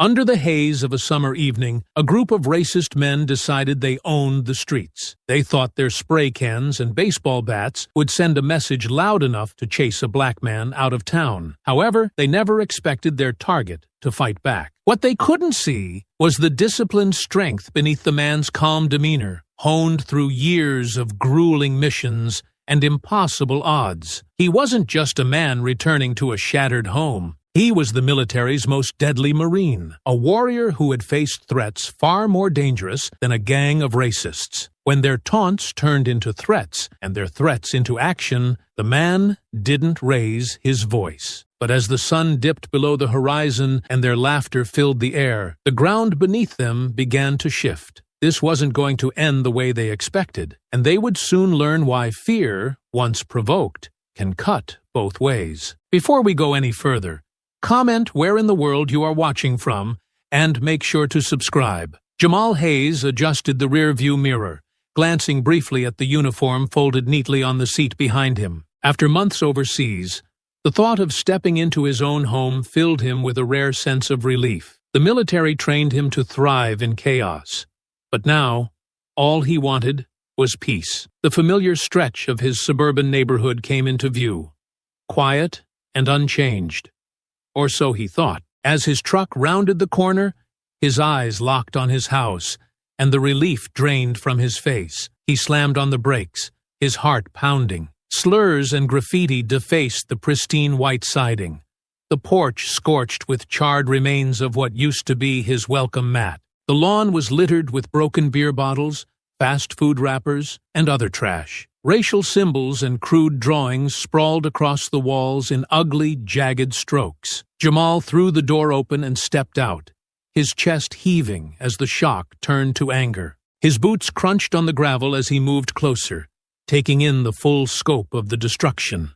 Under the haze of a summer evening, a group of racist men decided they owned the streets. They thought their spray cans and baseball bats would send a message loud enough to chase a black man out of town. However, they never expected their target to fight back. What they couldn't see was the disciplined strength beneath the man's calm demeanor, honed through years of grueling missions and impossible odds. He wasn't just a man returning to a shattered home. He was the military's most deadly Marine, a warrior who had faced threats far more dangerous than a gang of racists. When their taunts turned into threats and their threats into action, the man didn't raise his voice. But as the sun dipped below the horizon and their laughter filled the air, the ground beneath them began to shift. This wasn't going to end the way they expected, and they would soon learn why fear, once provoked, can cut both ways. Before we go any further, comment where in the world you are watching from, and make sure to subscribe. Jamal Hayes adjusted the rear-view mirror, glancing briefly at the uniform folded neatly on the seat behind him. After months overseas, the thought of stepping into his own home filled him with a rare sense of relief. The military trained him to thrive in chaos. But now, all he wanted was peace. The familiar stretch of his suburban neighborhood came into view, quiet and unchanged. Or so he thought. As his truck rounded the corner, his eyes locked on his house, and the relief drained from his face. He slammed on the brakes, his heart pounding. Slurs and graffiti defaced the pristine white siding, the porch scorched with charred remains of what used to be his welcome mat. The lawn was littered with broken beer bottles, fast food wrappers, and other trash. Racial symbols and crude drawings sprawled across the walls in ugly, jagged strokes. Jamal threw the door open and stepped out, his chest heaving as the shock turned to anger. His boots crunched on the gravel as he moved closer, taking in the full scope of the destruction.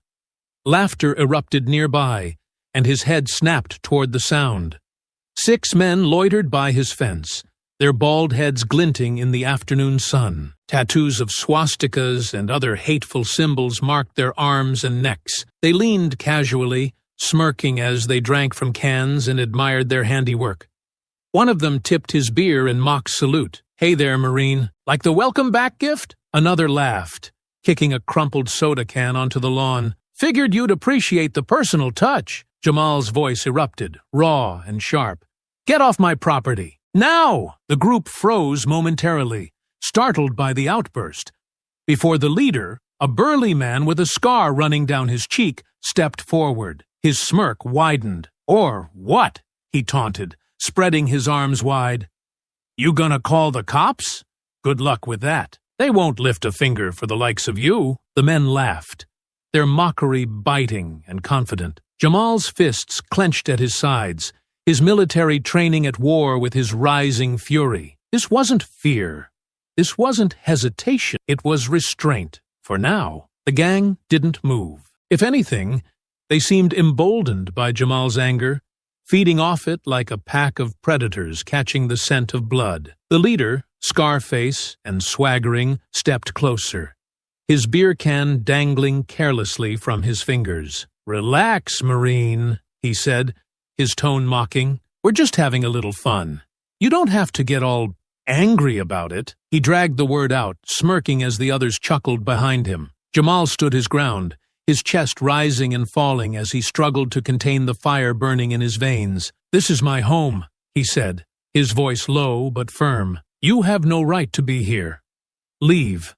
Laughter erupted nearby, and his head snapped toward the sound. 6 men loitered by his fence, their bald heads glinting in the afternoon sun. Tattoos of swastikas and other hateful symbols marked their arms and necks. They leaned casually, smirking as they drank from cans and admired their handiwork. One of them tipped his beer in mock salute. "Hey there, Marine. Like the welcome back gift?" Another laughed, kicking a crumpled soda can onto the lawn. "Figured you'd appreciate the personal touch." Jamal's voice erupted, raw and sharp. "Get off my property. Now!" The group froze momentarily, startled by the outburst. Before the leader, a burly man with a scar running down his cheek, stepped forward. His smirk widened. "Or what?" he taunted, spreading his arms wide. "You gonna call the cops? Good luck with that. They won't lift a finger for the likes of you." The men laughed, their mockery biting and confident. Jamal's fists clenched at his sides, his military training at war with his rising fury. This wasn't fear. This wasn't hesitation. It was restraint. For now, the gang didn't move. If anything, they seemed emboldened by Jamal's anger, feeding off it like a pack of predators catching the scent of blood. The leader, scar-face and swaggering, stepped closer, his beer can dangling carelessly from his fingers. "Relax, Marine," he said, his tone mocking. "We're just having a little fun. You don't have to get all angry about it." He dragged the word out, smirking as the others chuckled behind him. Jamal stood his ground, his chest rising and falling as he struggled to contain the fire burning in his veins. "This is my home," he said, his voice low but firm. "You have no right to be here. Leave.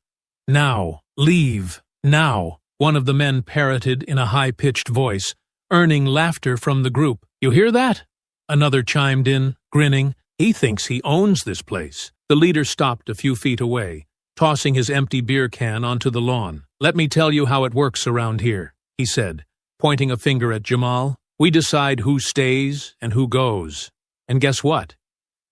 Now. Leave. Now." One of the men parroted in a high-pitched voice, earning laughter from the group. "You hear that?" Another chimed in, grinning. "He thinks he owns this place." The leader stopped a few feet away, tossing his empty beer can onto the lawn. "Let me tell you how it works around here," he said, pointing a finger at Jamal. "We decide who stays and who goes. And guess what?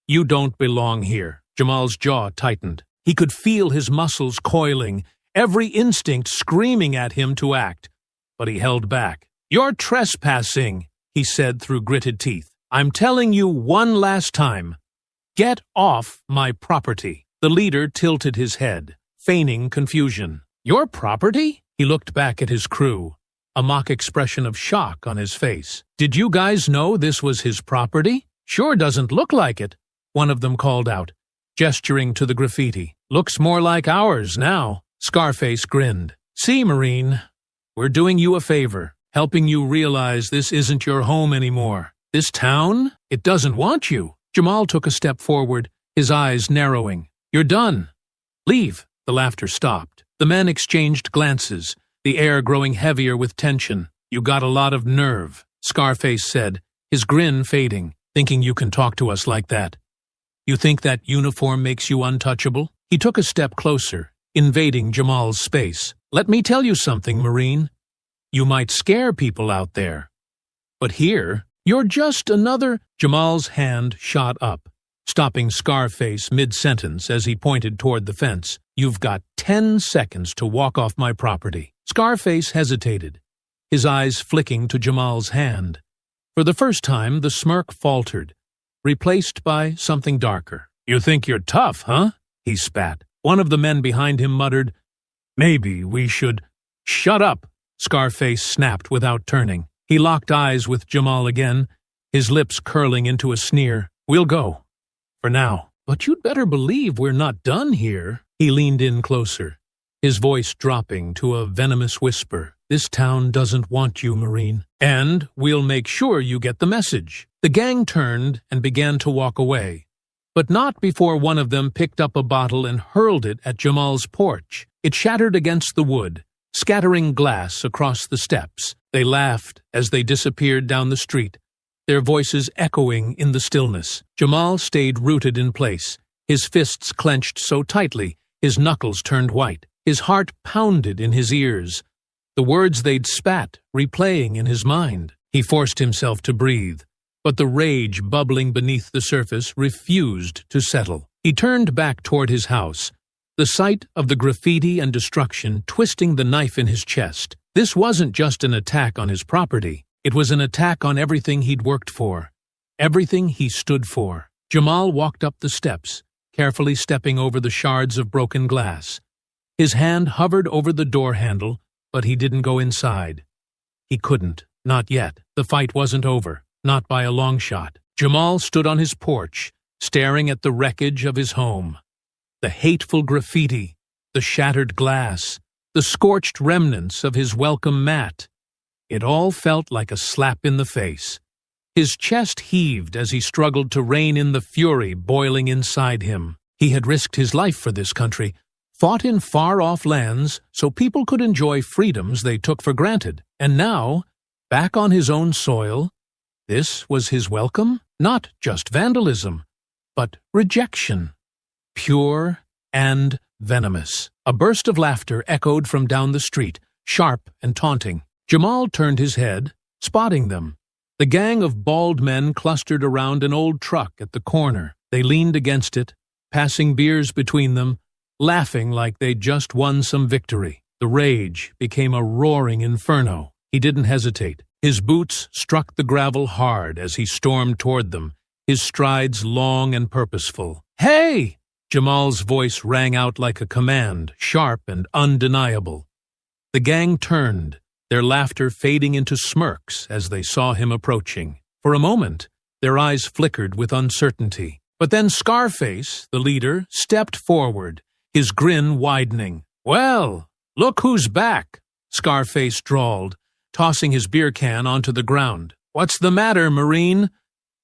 You don't belong here." Jamal's jaw tightened. He could feel his muscles coiling, every instinct screaming at him to act. But he held back. "You're trespassing," he said through gritted teeth. "I'm telling you one last time. Get off my property." The leader tilted his head, feigning confusion. "Your property?" He looked back at his crew, a mock expression of shock on his face. "Did you guys know this was his property?" Sure doesn't look like it, one of them called out, gesturing to the graffiti. Looks more like ours now. Scarface grinned. See, Marine, we're doing you a favor, helping you realize this isn't your home anymore. This town, it doesn't want you. Jamal took a step forward, his eyes narrowing. You're done. Leave. The laughter stopped. The men exchanged glances, the air growing heavier with tension. You got a lot of nerve, Scarface said, his grin fading. Thinking you can talk to us like that. You think that uniform makes you untouchable? He took a step closer, invading Jamal's space. Let me tell you something, Marine. You might scare people out there. But here, you're just another... Jamal's hand shot up, stopping Scarface mid-sentence as he pointed toward the fence. You've got 10 seconds to walk off my property. Scarface hesitated, his eyes flicking to Jamal's hand. For the first time, the smirk faltered, replaced by something darker. You think you're tough, huh? He spat. One of the men behind him muttered, Maybe we should... Shut up, Scarface snapped without turning. He locked eyes with Jamal again, his lips curling into a sneer. We'll go. For now. But you'd better believe we're not done here. He leaned in closer, his voice dropping to a venomous whisper. This town doesn't want you, Marine. And we'll make sure you get the message. The gang turned and began to walk away, but not before one of them picked up a bottle and hurled it at Jamal's porch. It shattered against the wood, scattering glass across the steps. They laughed as they disappeared down the street, their voices echoing in the stillness. Jamal stayed rooted in place, his fists clenched so tightly, his knuckles turned white. His heart pounded in his ears, the words they'd spat replaying in his mind. He forced himself to breathe, but the rage bubbling beneath the surface refused to settle. He turned back toward his house, the sight of the graffiti and destruction twisting the knife in his chest. This wasn't just an attack on his property. It was an attack on everything he'd worked for, everything he stood for. Jamal walked up the steps, carefully stepping over the shards of broken glass. His hand hovered over the door handle, but he didn't go inside. He couldn't, not yet. The fight wasn't over, not by a long shot. Jamal stood on his porch, staring at the wreckage of his home. The hateful graffiti, the shattered glass, the scorched remnants of his welcome mat. It all felt like a slap in the face. His chest heaved as he struggled to rein in the fury boiling inside him. He had risked his life for this country, fought in far-off lands so people could enjoy freedoms they took for granted. And now, back on his own soil, this was his welcome? Not just vandalism, but rejection. Pure and venomous. A burst of laughter echoed from down the street, sharp and taunting. Jamal turned his head, spotting them. The gang of bald men clustered around an old truck at the corner. They leaned against it, passing beers between them, laughing like they'd just won some victory. The rage became a roaring inferno. He didn't hesitate. His boots struck the gravel hard as he stormed toward them, his strides long and purposeful. Hey! Jamal's voice rang out like a command, sharp and undeniable. The gang turned, their laughter fading into smirks as they saw him approaching. For a moment, their eyes flickered with uncertainty. But then Scarface, the leader, stepped forward, his grin widening. Well, look who's back, Scarface drawled, tossing his beer can onto the ground. What's the matter, Marine?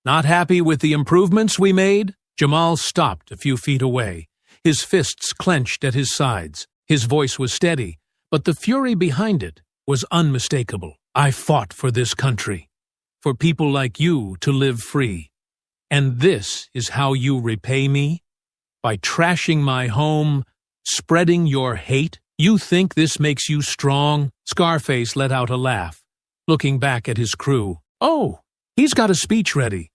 Not happy with the improvements we made? Jamal stopped a few feet away, his fists clenched at his sides. His voice was steady, but the fury behind it was unmistakable. I fought for this country, for people like you to live free. And this is how you repay me? By trashing my home, spreading your hate? You think this makes you strong? Scarface let out a laugh, looking back at his crew. Oh, he's got a speech ready.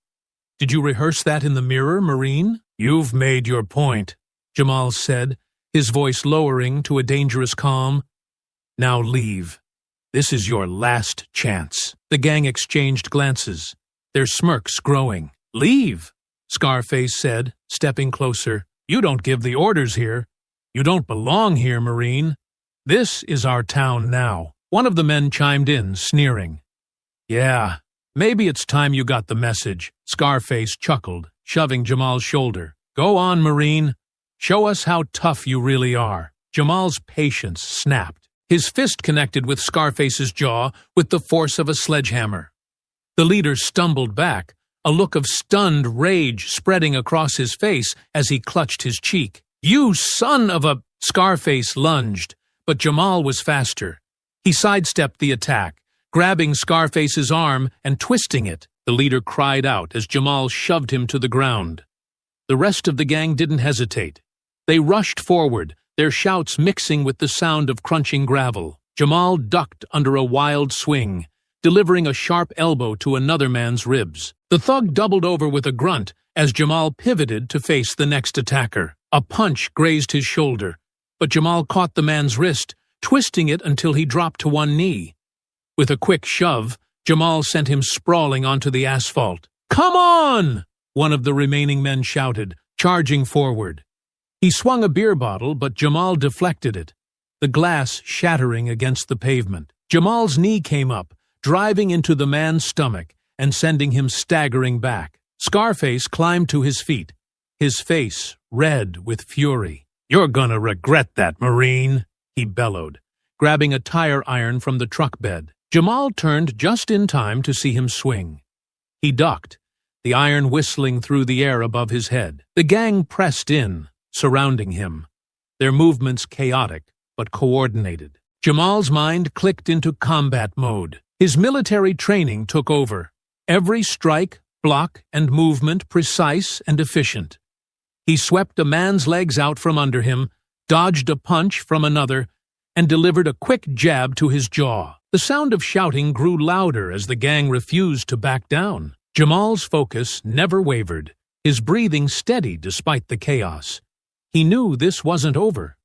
Did you rehearse that in the mirror, Marine? You've made your point, Jamal said, his voice lowering to a dangerous calm. Now leave. This is your last chance. The gang exchanged glances, their smirks growing. Leave, Scarface said, stepping closer. You don't give the orders here. You don't belong here, Marine. This is our town now. One of the men chimed in, sneering. Yeah, Maybe it's time you got the message, Scarface chuckled, shoving Jamal's shoulder. Go on, Marine. Show us how tough you really are. Jamal's patience snapped. His fist connected with Scarface's jaw with the force of a sledgehammer. The leader stumbled back, a look of stunned rage spreading across his face as he clutched his cheek. You son of a... Scarface lunged, but Jamal was faster. He sidestepped the attack, grabbing Scarface's arm and twisting it. The leader cried out as Jamal shoved him to the ground. The rest of the gang didn't hesitate. They rushed forward, their shouts mixing with the sound of crunching gravel. Jamal ducked under a wild swing, delivering a sharp elbow to another man's ribs. The thug doubled over with a grunt as Jamal pivoted to face the next attacker. A punch grazed his shoulder, but Jamal caught the man's wrist, twisting it until he dropped to one knee. With a quick shove, Jamal sent him sprawling onto the asphalt. Come on! One of the remaining men shouted, charging forward. He swung a beer bottle, but Jamal deflected it, the glass shattering against the pavement. Jamal's knee came up, driving into the man's stomach and sending him staggering back. Scarface climbed to his feet, his face red with fury. You're gonna regret that, Marine, he bellowed, grabbing a tire iron from the truck bed. Jamal turned just in time to see him swing. He ducked, the iron whistling through the air above his head. The gang pressed in, surrounding him, their movements chaotic but coordinated. Jamal's mind clicked into combat mode. His military training took over, every strike, block, and movement precise and efficient. He swept a man's legs out from under him, dodged a punch from another, and delivered a quick jab to his jaw. The sound of shouting grew louder as the gang refused to back down. Jamal's focus never wavered, his breathing steady despite the chaos. He knew this wasn't over.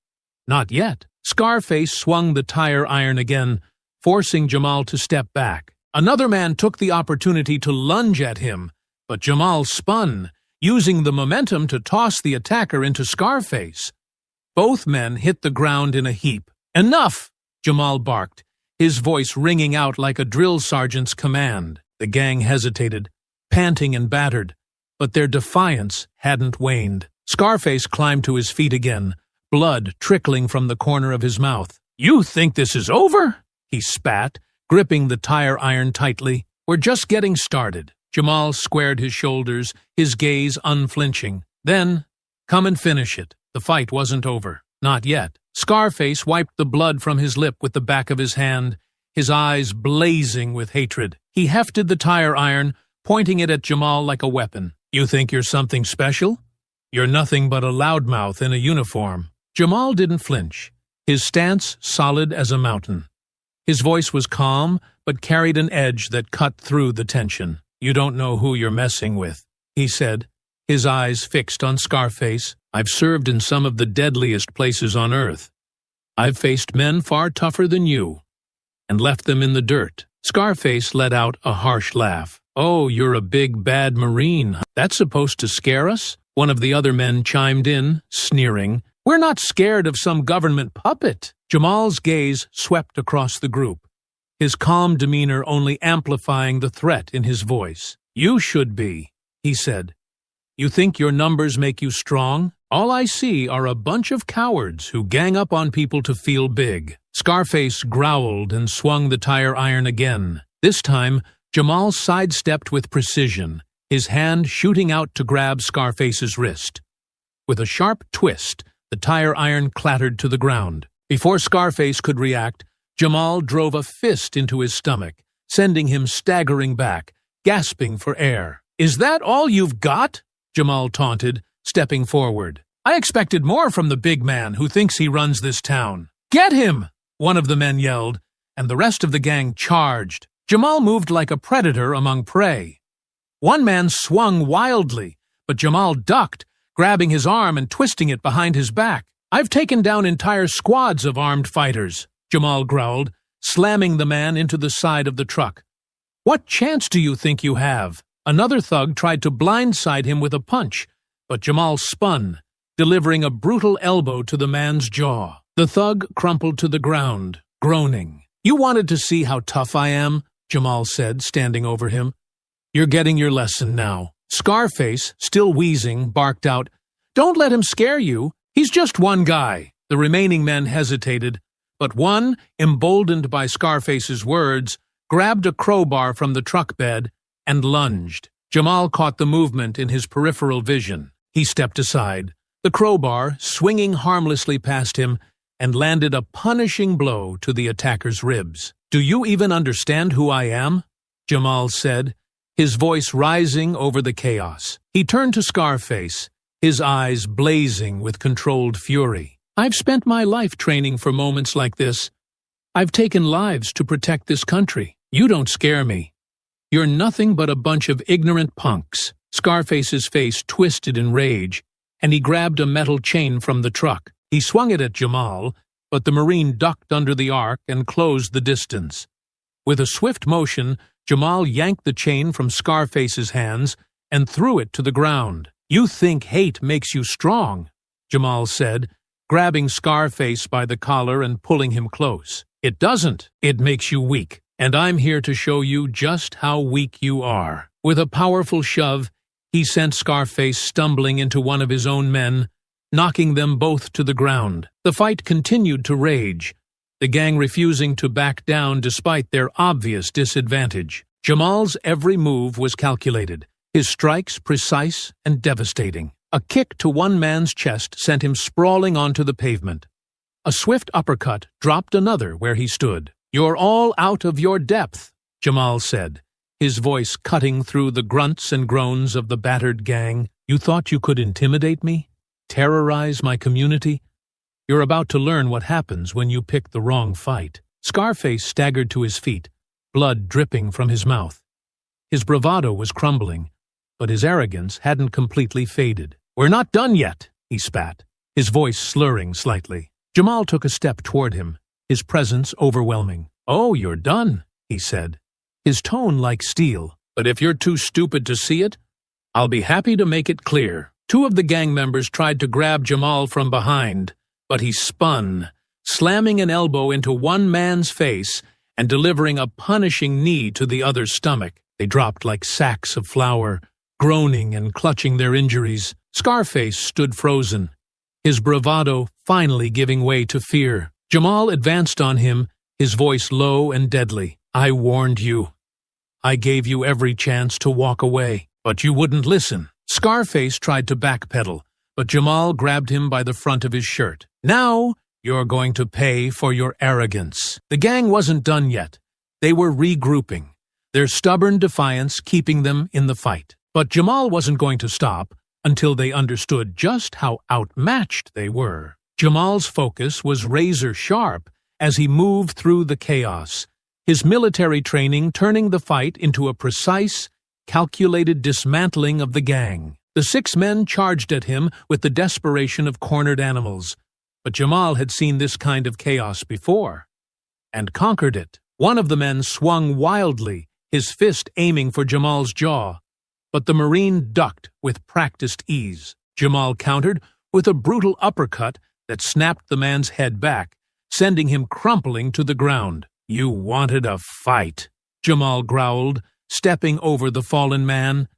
Not yet. Scarface swung the tire iron again, forcing Jamal to step back. Another man took the opportunity to lunge at him, but Jamal spun, using the momentum to toss the attacker into Scarface. Both men hit the ground in a heap. Enough! Jamal barked, his voice ringing out like a drill sergeant's command. The gang hesitated, panting and battered, but their defiance hadn't waned. Scarface climbed to his feet again, blood trickling from the corner of his mouth. You think this is over? He spat, gripping the tire iron tightly. We're just getting started. Jamal squared his shoulders, his gaze unflinching. Then, come and finish it. The fight wasn't over. Not yet. Scarface wiped the blood from his lip with the back of his hand, his eyes blazing with hatred. He hefted the tire iron, pointing it at Jamal like a weapon. You think you're something special? You're nothing but a loudmouth in a uniform. Jamal didn't flinch, his stance solid as a mountain. His voice was calm, but carried an edge that cut through the tension. You don't know who you're messing with, he said, his eyes fixed on Scarface. I've served in some of the deadliest places on Earth. I've faced men far tougher than you, and left them in the dirt. Scarface let out a harsh laugh. Oh, you're a big, bad Marine. That's supposed to scare us? One of the other men chimed in, sneering. We're not scared of some government puppet. Jamal's gaze swept across the group, his calm demeanor only amplifying the threat in his voice. You should be, he said. You think your numbers make you strong? All I see are a bunch of cowards who gang up on people to feel big. Scarface growled and swung the tire iron again. This time, Jamal sidestepped with precision, his hand shooting out to grab Scarface's wrist. With a sharp twist, the tire iron clattered to the ground. Before Scarface could react, Jamal drove a fist into his stomach, sending him staggering back, gasping for air. Is that all you've got? Jamal taunted, stepping forward. I expected more from the big man who thinks he runs this town. Get him! One of the men yelled, and the rest of the gang charged. Jamal moved like a predator among prey. One man swung wildly, but Jamal ducked, grabbing his arm and twisting it behind his back. I've taken down entire squads of armed fighters, Jamal growled, slamming the man into the side of the truck. What chance do you think you have? Another thug tried to blindside him with a punch, but Jamal spun, delivering a brutal elbow to the man's jaw. The thug crumpled to the ground, groaning. You wanted to see how tough I am? Jamal said, standing over him. You're getting your lesson now." Scarface, still wheezing, barked out, "Don't let him scare you. He's just one guy." The remaining men hesitated, but one, emboldened by Scarface's words, grabbed a crowbar from the truck bed and lunged. Jamal caught the movement in his peripheral vision. He stepped aside, the crowbar swinging harmlessly past him, and landed a punishing blow to the attacker's ribs. "Do you even understand who I am?" Jamal said, his voice rising over the chaos. He turned to Scarface, his eyes blazing with controlled fury. "I've spent my life training for moments like this. I've taken lives to protect this country. You don't scare me. You're nothing but a bunch of ignorant punks." Scarface's face twisted in rage, and he grabbed a metal chain from the truck. He swung it at Jamal, but the Marine ducked under the arc and closed the distance. With a swift motion, Jamal yanked the chain from Scarface's hands and threw it to the ground. "You think hate makes you strong," Jamal said, grabbing Scarface by the collar and pulling him close. "It doesn't. It makes you weak, and I'm here to show you just how weak you are." With a powerful shove, he sent Scarface stumbling into one of his own men, knocking them both to the ground. The fight continued to rage, the gang refusing to back down despite their obvious disadvantage. Jamal's every move was calculated, his strikes precise and devastating. A kick to one man's chest sent him sprawling onto the pavement. A swift uppercut dropped another where he stood. "You're all out of your depth," Jamal said, his voice cutting through the grunts and groans of the battered gang. "You thought you could intimidate me? Terrorize my community? You're about to learn what happens when you pick the wrong fight." Scarface staggered to his feet, blood dripping from his mouth. His bravado was crumbling, but his arrogance hadn't completely faded. "We're not done yet," he spat, his voice slurring slightly. Jamal took a step toward him, his presence overwhelming. "Oh, you're done," he said, his tone like steel. "But if you're too stupid to see it, I'll be happy to make it clear." Two of the gang members tried to grab Jamal from behind, but he spun, slamming an elbow into one man's face and delivering a punishing knee to the other's stomach. They dropped like sacks of flour, groaning and clutching their injuries. Scarface stood frozen, his bravado finally giving way to fear. Jamal advanced on him, his voice low and deadly. "I warned you. I gave you every chance to walk away, but you wouldn't listen." Scarface tried to backpedal, but Jamal grabbed him by the front of his shirt. "Now you're going to pay for your arrogance." The gang wasn't done yet. They were regrouping, their stubborn defiance keeping them in the fight. But Jamal wasn't going to stop until they understood just how outmatched they were. Jamal's focus was razor sharp as he moved through the chaos, his military training turning the fight into a precise, calculated dismantling of the gang. The 6 men charged at him with the desperation of cornered animals, but Jamal had seen this kind of chaos before, and conquered it. One of the men swung wildly, his fist aiming for Jamal's jaw, but the Marine ducked with practiced ease. Jamal countered with a brutal uppercut that snapped the man's head back, sending him crumpling to the ground. "You wanted a fight," Jamal growled, stepping over the fallen man.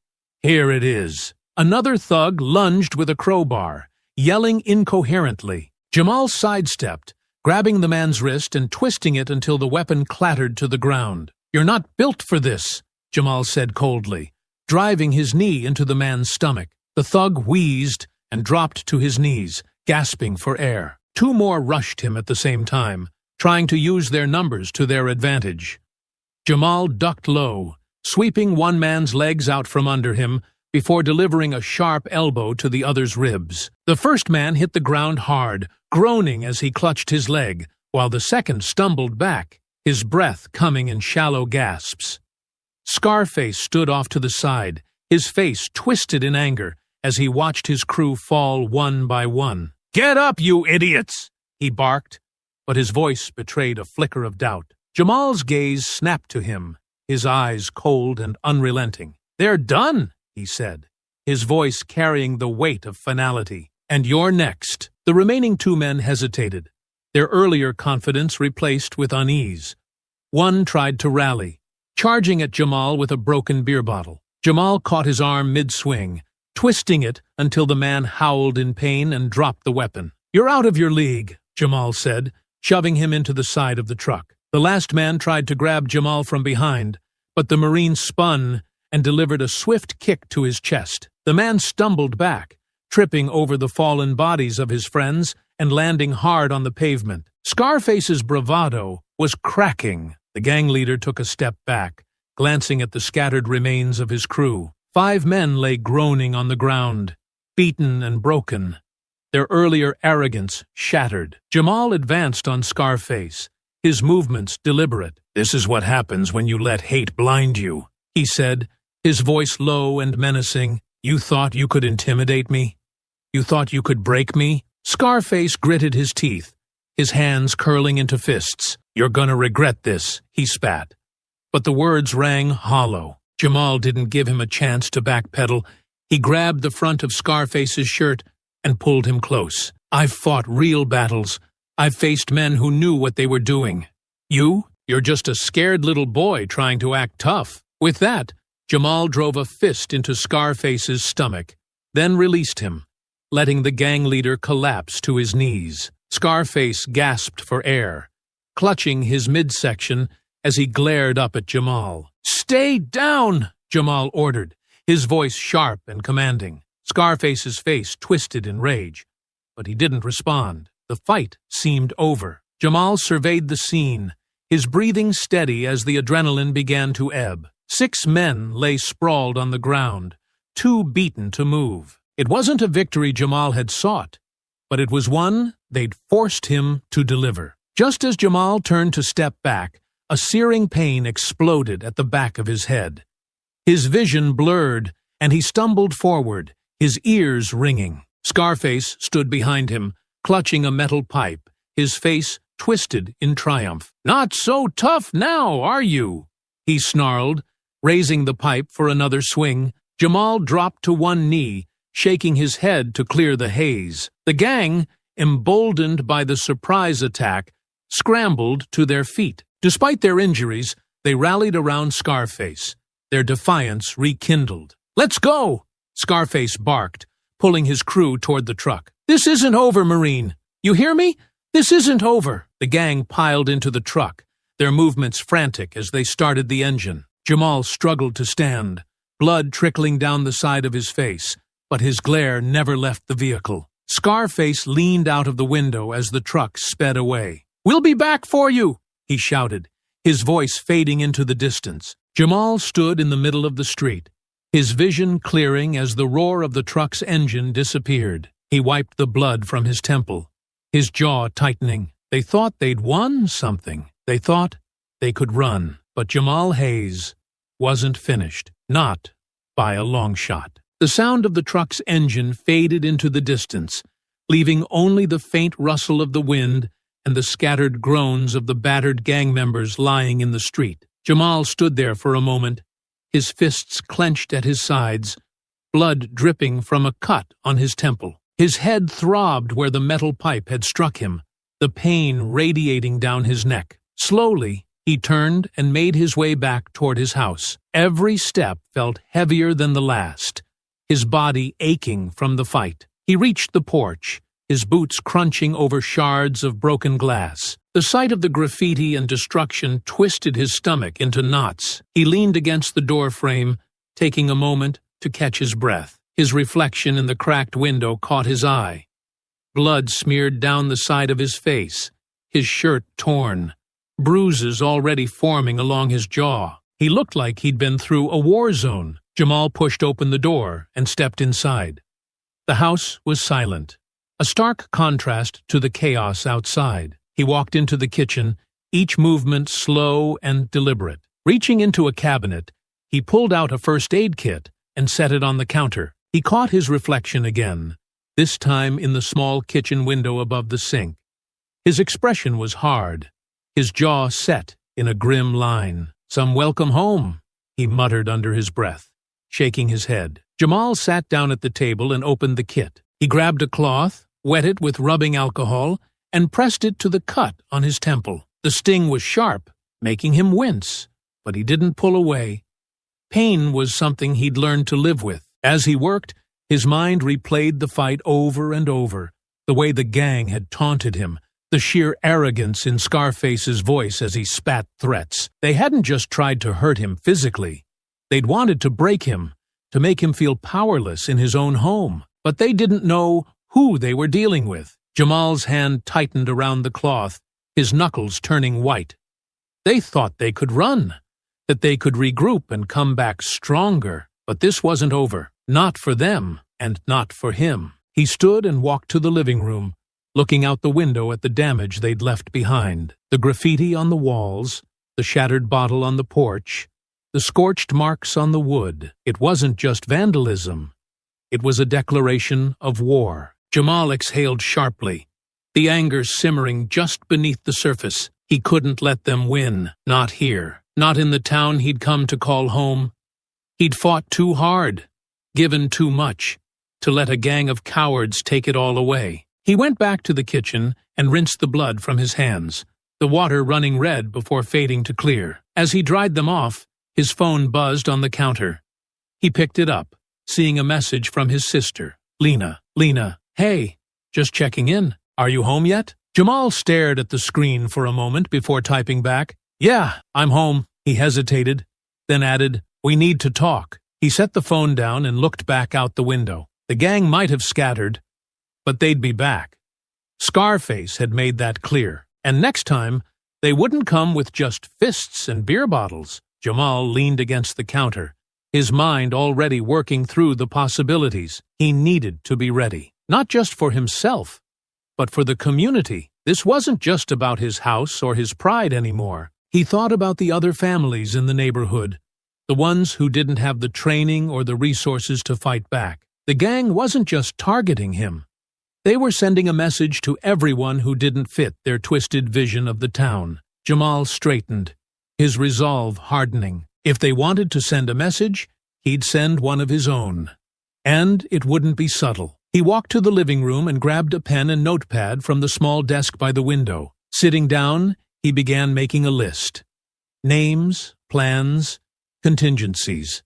"Here it is." Another thug lunged with a crowbar, yelling incoherently. Jamal sidestepped, grabbing the man's wrist and twisting it until the weapon clattered to the ground. "You're not built for this," Jamal said coldly, driving his knee into the man's stomach. The thug wheezed and dropped to his knees, gasping for air. 2 more rushed him at the same time, trying to use their numbers to their advantage. Jamal ducked low, sweeping one man's legs out from under him before delivering a sharp elbow to the other's ribs. The first man hit the ground hard, groaning as he clutched his leg, while the second stumbled back, his breath coming in shallow gasps. Scarface stood off to the side, his face twisted in anger as he watched his crew fall one by one. "Get up, you idiots!" he barked, but his voice betrayed a flicker of doubt. Jamal's gaze snapped to him, his eyes cold and unrelenting. "They're done," he said, his voice carrying the weight of finality. "And you're next." The remaining 2 men hesitated, their earlier confidence replaced with unease. One tried to rally, charging at Jamal with a broken beer bottle. Jamal caught his arm mid-swing, twisting it until the man howled in pain and dropped the weapon. "You're out of your league," Jamal said, shoving him into the side of the truck. The last man tried to grab Jamal from behind, but the Marine spun and delivered a swift kick to his chest. The man stumbled back, tripping over the fallen bodies of his friends and landing hard on the pavement. Scarface's bravado was cracking. The gang leader took a step back, glancing at the scattered remains of his crew. 5 men lay groaning on the ground, beaten and broken, their earlier arrogance shattered. Jamal advanced on Scarface, his movements deliberate. "This is what happens when you let hate blind you," he said, his voice low and menacing. "You thought you could intimidate me? You thought you could break me?" Scarface gritted his teeth, his hands curling into fists. "You're gonna regret this," he spat. But the words rang hollow. Jamal didn't give him a chance to backpedal. He grabbed the front of Scarface's shirt and pulled him close. "I've fought real battles. I've faced men who knew what they were doing. You're just a scared little boy trying to act tough." With that, Jamal drove a fist into Scarface's stomach, then released him, letting the gang leader collapse to his knees. Scarface gasped for air, clutching his midsection as he glared up at Jamal. "Stay down!" Jamal ordered, his voice sharp and commanding. Scarface's face twisted in rage, but he didn't respond. The fight seemed over. Jamal surveyed the scene, his breathing steady as the adrenaline began to ebb. 6 men lay sprawled on the ground, too beaten to move. It wasn't a victory Jamal had sought, but it was one they'd forced him to deliver. Just as Jamal turned to step back, a searing pain exploded at the back of his head. His vision blurred, and he stumbled forward, his ears ringing. Scarface stood behind him, clutching a metal pipe, his face twisted in triumph. "Not so tough now, are you?" he snarled, raising the pipe for another swing. Jamal dropped to one knee, shaking his head to clear the haze. The gang, emboldened by the surprise attack, scrambled to their feet. Despite their injuries, they rallied around Scarface, their defiance rekindled. "Let's go!" Scarface barked, pulling his crew toward the truck. "This isn't over, Marine. You hear me? This isn't over." The gang piled into the truck, their movements frantic as they started the engine. Jamal struggled to stand, blood trickling down the side of his face, but his glare never left the vehicle. Scarface leaned out of the window as the truck sped away. "We'll be back for you," he shouted, his voice fading into the distance. Jamal stood in the middle of the street, his vision clearing as the roar of the truck's engine disappeared. He wiped the blood from his temple, his jaw tightening. They thought they'd won something. They thought they could run. But Jamal Hayes wasn't finished, not by a long shot. The sound of the truck's engine faded into the distance, leaving only the faint rustle of the wind and the scattered groans of the battered gang members lying in the street. Jamal stood there for a moment, his fists clenched at his sides, blood dripping from a cut on his temple. His head throbbed where the metal pipe had struck him, the pain radiating down his neck. Slowly, he turned and made his way back toward his house. Every step felt heavier than the last, his body aching from the fight. He reached the porch, his boots crunching over shards of broken glass. The sight of the graffiti and destruction twisted his stomach into knots. He leaned against the door frame, taking a moment to catch his breath. His reflection in the cracked window caught his eye. Blood smeared down the side of his face, his shirt torn, bruises already forming along his jaw. He looked like he'd been through a war zone. Jamal pushed open the door and stepped inside. The house was silent, a stark contrast to the chaos outside. He walked into the kitchen, each movement slow and deliberate. Reaching into a cabinet, he pulled out a first aid kit and set it on the counter. He caught his reflection again, this time in the small kitchen window above the sink. His expression was hard, his jaw set in a grim line. "Some welcome home," he muttered under his breath, shaking his head. Jamal sat down at the table and opened the kit. He grabbed a cloth, wet it with rubbing alcohol, and pressed it to the cut on his temple. The sting was sharp, making him wince, but he didn't pull away. Pain was something he'd learned to live with. As he worked, his mind replayed the fight over and over, the way the gang had taunted him, the sheer arrogance in Scarface's voice as he spat threats. They hadn't just tried to hurt him physically. They'd wanted to break him, to make him feel powerless in his own home. But they didn't know who they were dealing with. Jamal's hand tightened around the cloth, his knuckles turning white. They thought they could run, that they could regroup and come back stronger. But this wasn't over. Not for them, and not for him. He stood and walked to the living room, looking out the window at the damage they'd left behind. The graffiti on the walls, the shattered bottle on the porch, the scorched marks on the wood. It wasn't just vandalism. It was a declaration of war. Jamal exhaled sharply, the anger simmering just beneath the surface. He couldn't let them win. Not here. Not in the town he'd come to call home. He'd fought too hard, given too much, to let a gang of cowards take it all away. He went back to the kitchen and rinsed the blood from his hands, the water running red before fading to clear. As he dried them off, his phone buzzed on the counter. He picked it up, seeing a message from his sister, Lena. Lena, hey, just checking in. Are you home yet? Jamal stared at the screen for a moment before typing back. Yeah, I'm home. He hesitated, then added, we need to talk. He set the phone down and looked back out the window. The gang might have scattered, but they'd be back. Scarface had made that clear, and next time, they wouldn't come with just fists and beer bottles. Jamal leaned against the counter, his mind already working through the possibilities. He needed to be ready, not just for himself, but for the community. This wasn't just about his house or his pride anymore. He thought about the other families in the neighborhood, the ones who didn't have the training or the resources to fight back. The gang wasn't just targeting him. They were sending a message to everyone who didn't fit their twisted vision of the town. Jamal straightened, his resolve hardening. If they wanted to send a message, he'd send one of his own. And it wouldn't be subtle. He walked to the living room and grabbed a pen and notepad from the small desk by the window. Sitting down, he began making a list. Names, plans, contingencies.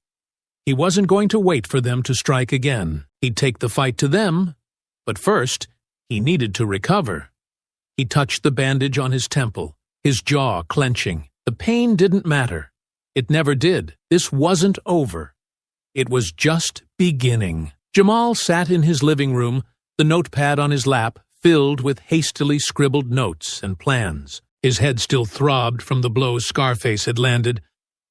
He wasn't going to wait for them to strike again. He'd take the fight to them, but first, he needed to recover. He touched the bandage on his temple, his jaw clenching. The pain didn't matter. It never did. This wasn't over. It was just beginning. Jamal sat in his living room, the notepad on his lap filled with hastily scribbled notes and plans. His head still throbbed from the blows Scarface had landed,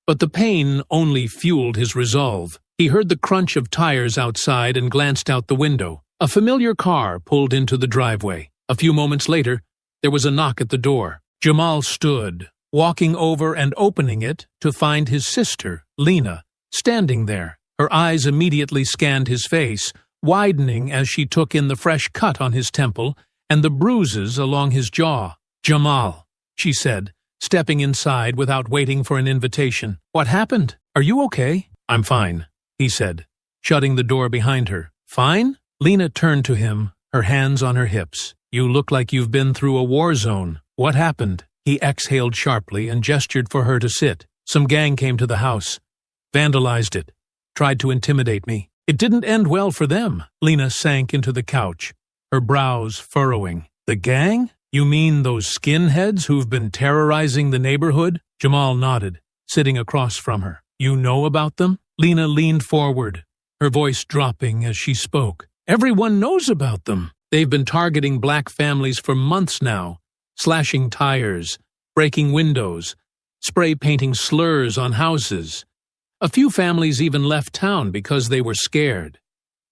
but the pain only fueled his resolve. He heard the crunch of tires outside and glanced out the window. A familiar car pulled into the driveway. A few moments later, there was a knock at the door. Jamal stood, walking over and opening it to find his sister, Lena, standing there. Her eyes immediately scanned his face, widening as she took in the fresh cut on his temple and the bruises along his jaw. Jamal, she said, stepping inside without waiting for an invitation. What happened? Are you okay? I'm fine, he said, shutting the door behind her. Fine? Lena turned to him, her hands on her hips. You look like you've been through a war zone. What happened? He exhaled sharply and gestured for her to sit. Some gang came to the house, vandalized it, tried to intimidate me. It didn't end well for them. Lena sank into the couch, her brows furrowing. The gang? You mean those skinheads who've been terrorizing the neighborhood? Jamal nodded, sitting across from her. You know about them? Lena leaned forward, her voice dropping as she spoke. Everyone knows about them. They've been targeting black families for months now, slashing tires, breaking windows, spray painting slurs on houses. A few families even left town because they were scared.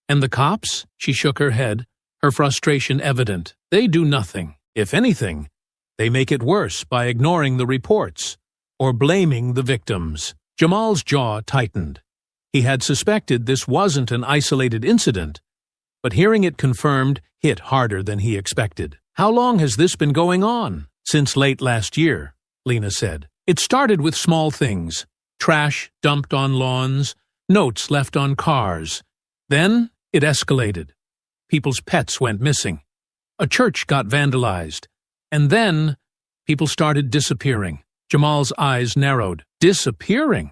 And the cops? She shook her head, her frustration evident. They do nothing. If anything, they make it worse by ignoring the reports or blaming the victims. Jamal's jaw tightened. He had suspected this wasn't an isolated incident, but hearing it confirmed hit harder than he expected. How long has this been going on? Since late last year, Lena said. It started with small things. Trash dumped on lawns, notes left on cars. Then it escalated. People's pets went missing. A church got vandalized. And then people started disappearing. Jamal's eyes narrowed. Disappearing?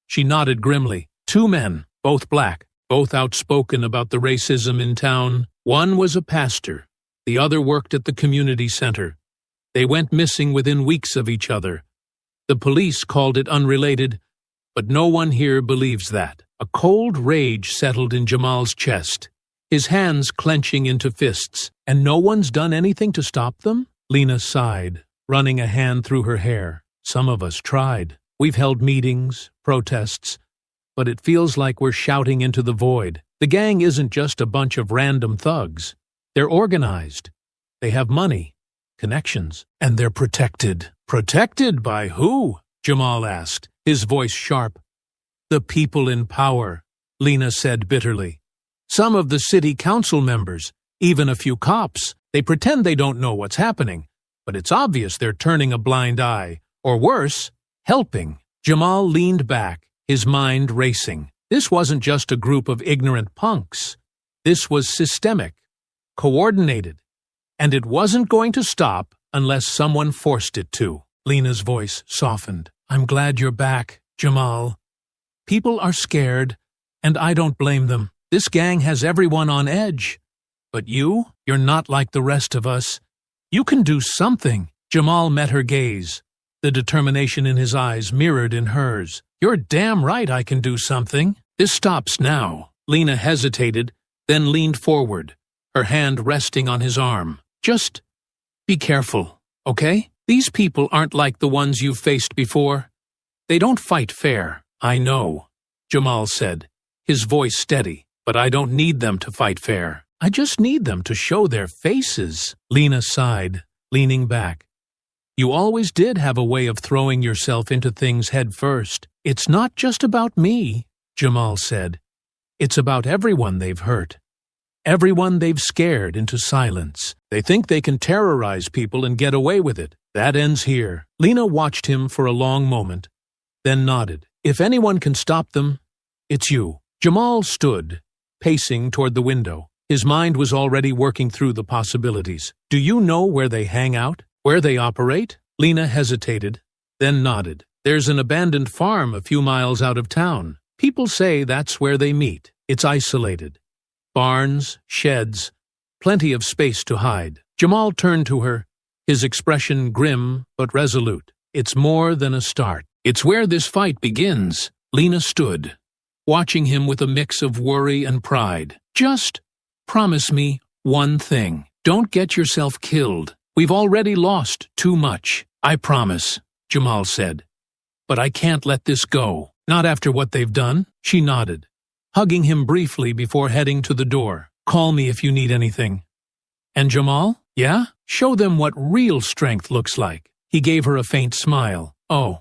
She nodded grimly. 2 men, both black, both outspoken about the racism in town. One was a pastor. The other worked at the community center. They went missing within weeks of each other. The police called it unrelated, but no one here believes that. A cold rage settled in Jamal's chest, his hands clenching into fists. And no one's done anything to stop them? Lena sighed, running a hand through her hair. Some of us tried. We've held meetings, protests, but it feels like we're shouting into the void. The gang isn't just a bunch of random thugs. They're organized. They have money, connections, and they're protected. Protected by who? Jamal asked, his voice sharp. The people in power, Lena said bitterly. Some of the city council members, even a few cops, they pretend they don't know what's happening, but it's obvious they're turning a blind eye, or worse, helping. Jamal leaned back, his mind racing. This wasn't just a group of ignorant punks. This was systemic, coordinated, and it wasn't going to stop unless someone forced it to. Lena's voice softened. I'm glad you're back, Jamal. People are scared, and I don't blame them. This gang has everyone on edge. But you're not like the rest of us. You can do something. Jamal met her gaze. The determination in his eyes mirrored in hers. You're damn right I can do something. This stops now. Lena hesitated, then leaned forward, her hand resting on his arm. Just be careful, okay? These people aren't like the ones you've faced before. They don't fight fair. I know, Jamal said, his voice steady. But I don't need them to fight fair. I just need them to show their faces. Lena sighed, leaning back. You always did have a way of throwing yourself into things head first. It's not just about me, Jamal said. It's about everyone they've hurt. Everyone they've scared into silence. They think they can terrorize people and get away with it. That ends here. Lena watched him for a long moment, then nodded. If anyone can stop them, it's you. Jamal stood, pacing toward the window. His mind was already working through the possibilities. Do you know where they hang out? Where they operate? Lena hesitated, then nodded. There's an abandoned farm a few miles out of town. People say that's where they meet. It's isolated. Barns, sheds, plenty of space to hide. Jamal turned to her, his expression grim but resolute. It's more than a start. It's where this fight begins. Lena stood, watching him with a mix of worry and pride. Just promise me one thing. Don't get yourself killed. We've already lost too much. I promise, Jamal said. But I can't let this go. Not after what they've done. She nodded, hugging him briefly before heading to the door. Call me if you need anything. And Jamal? Yeah? Show them what real strength looks like. He gave her a faint smile. Oh,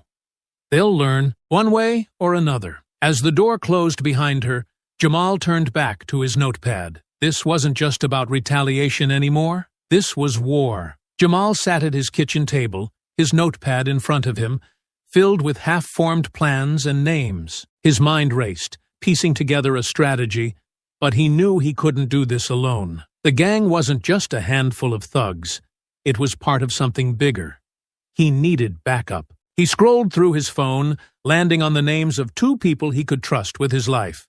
they'll learn, one way or another. As the door closed behind her, Jamal turned back to his notepad. This wasn't just about retaliation anymore. This was war. Jamal sat at his kitchen table, his notepad in front of him, filled with half-formed plans and names. His mind raced, piecing together a strategy, but he knew he couldn't do this alone. The gang wasn't just a handful of thugs. It was part of something bigger. He needed backup. He scrolled through his phone, landing on the names of 2 people he could trust with his life.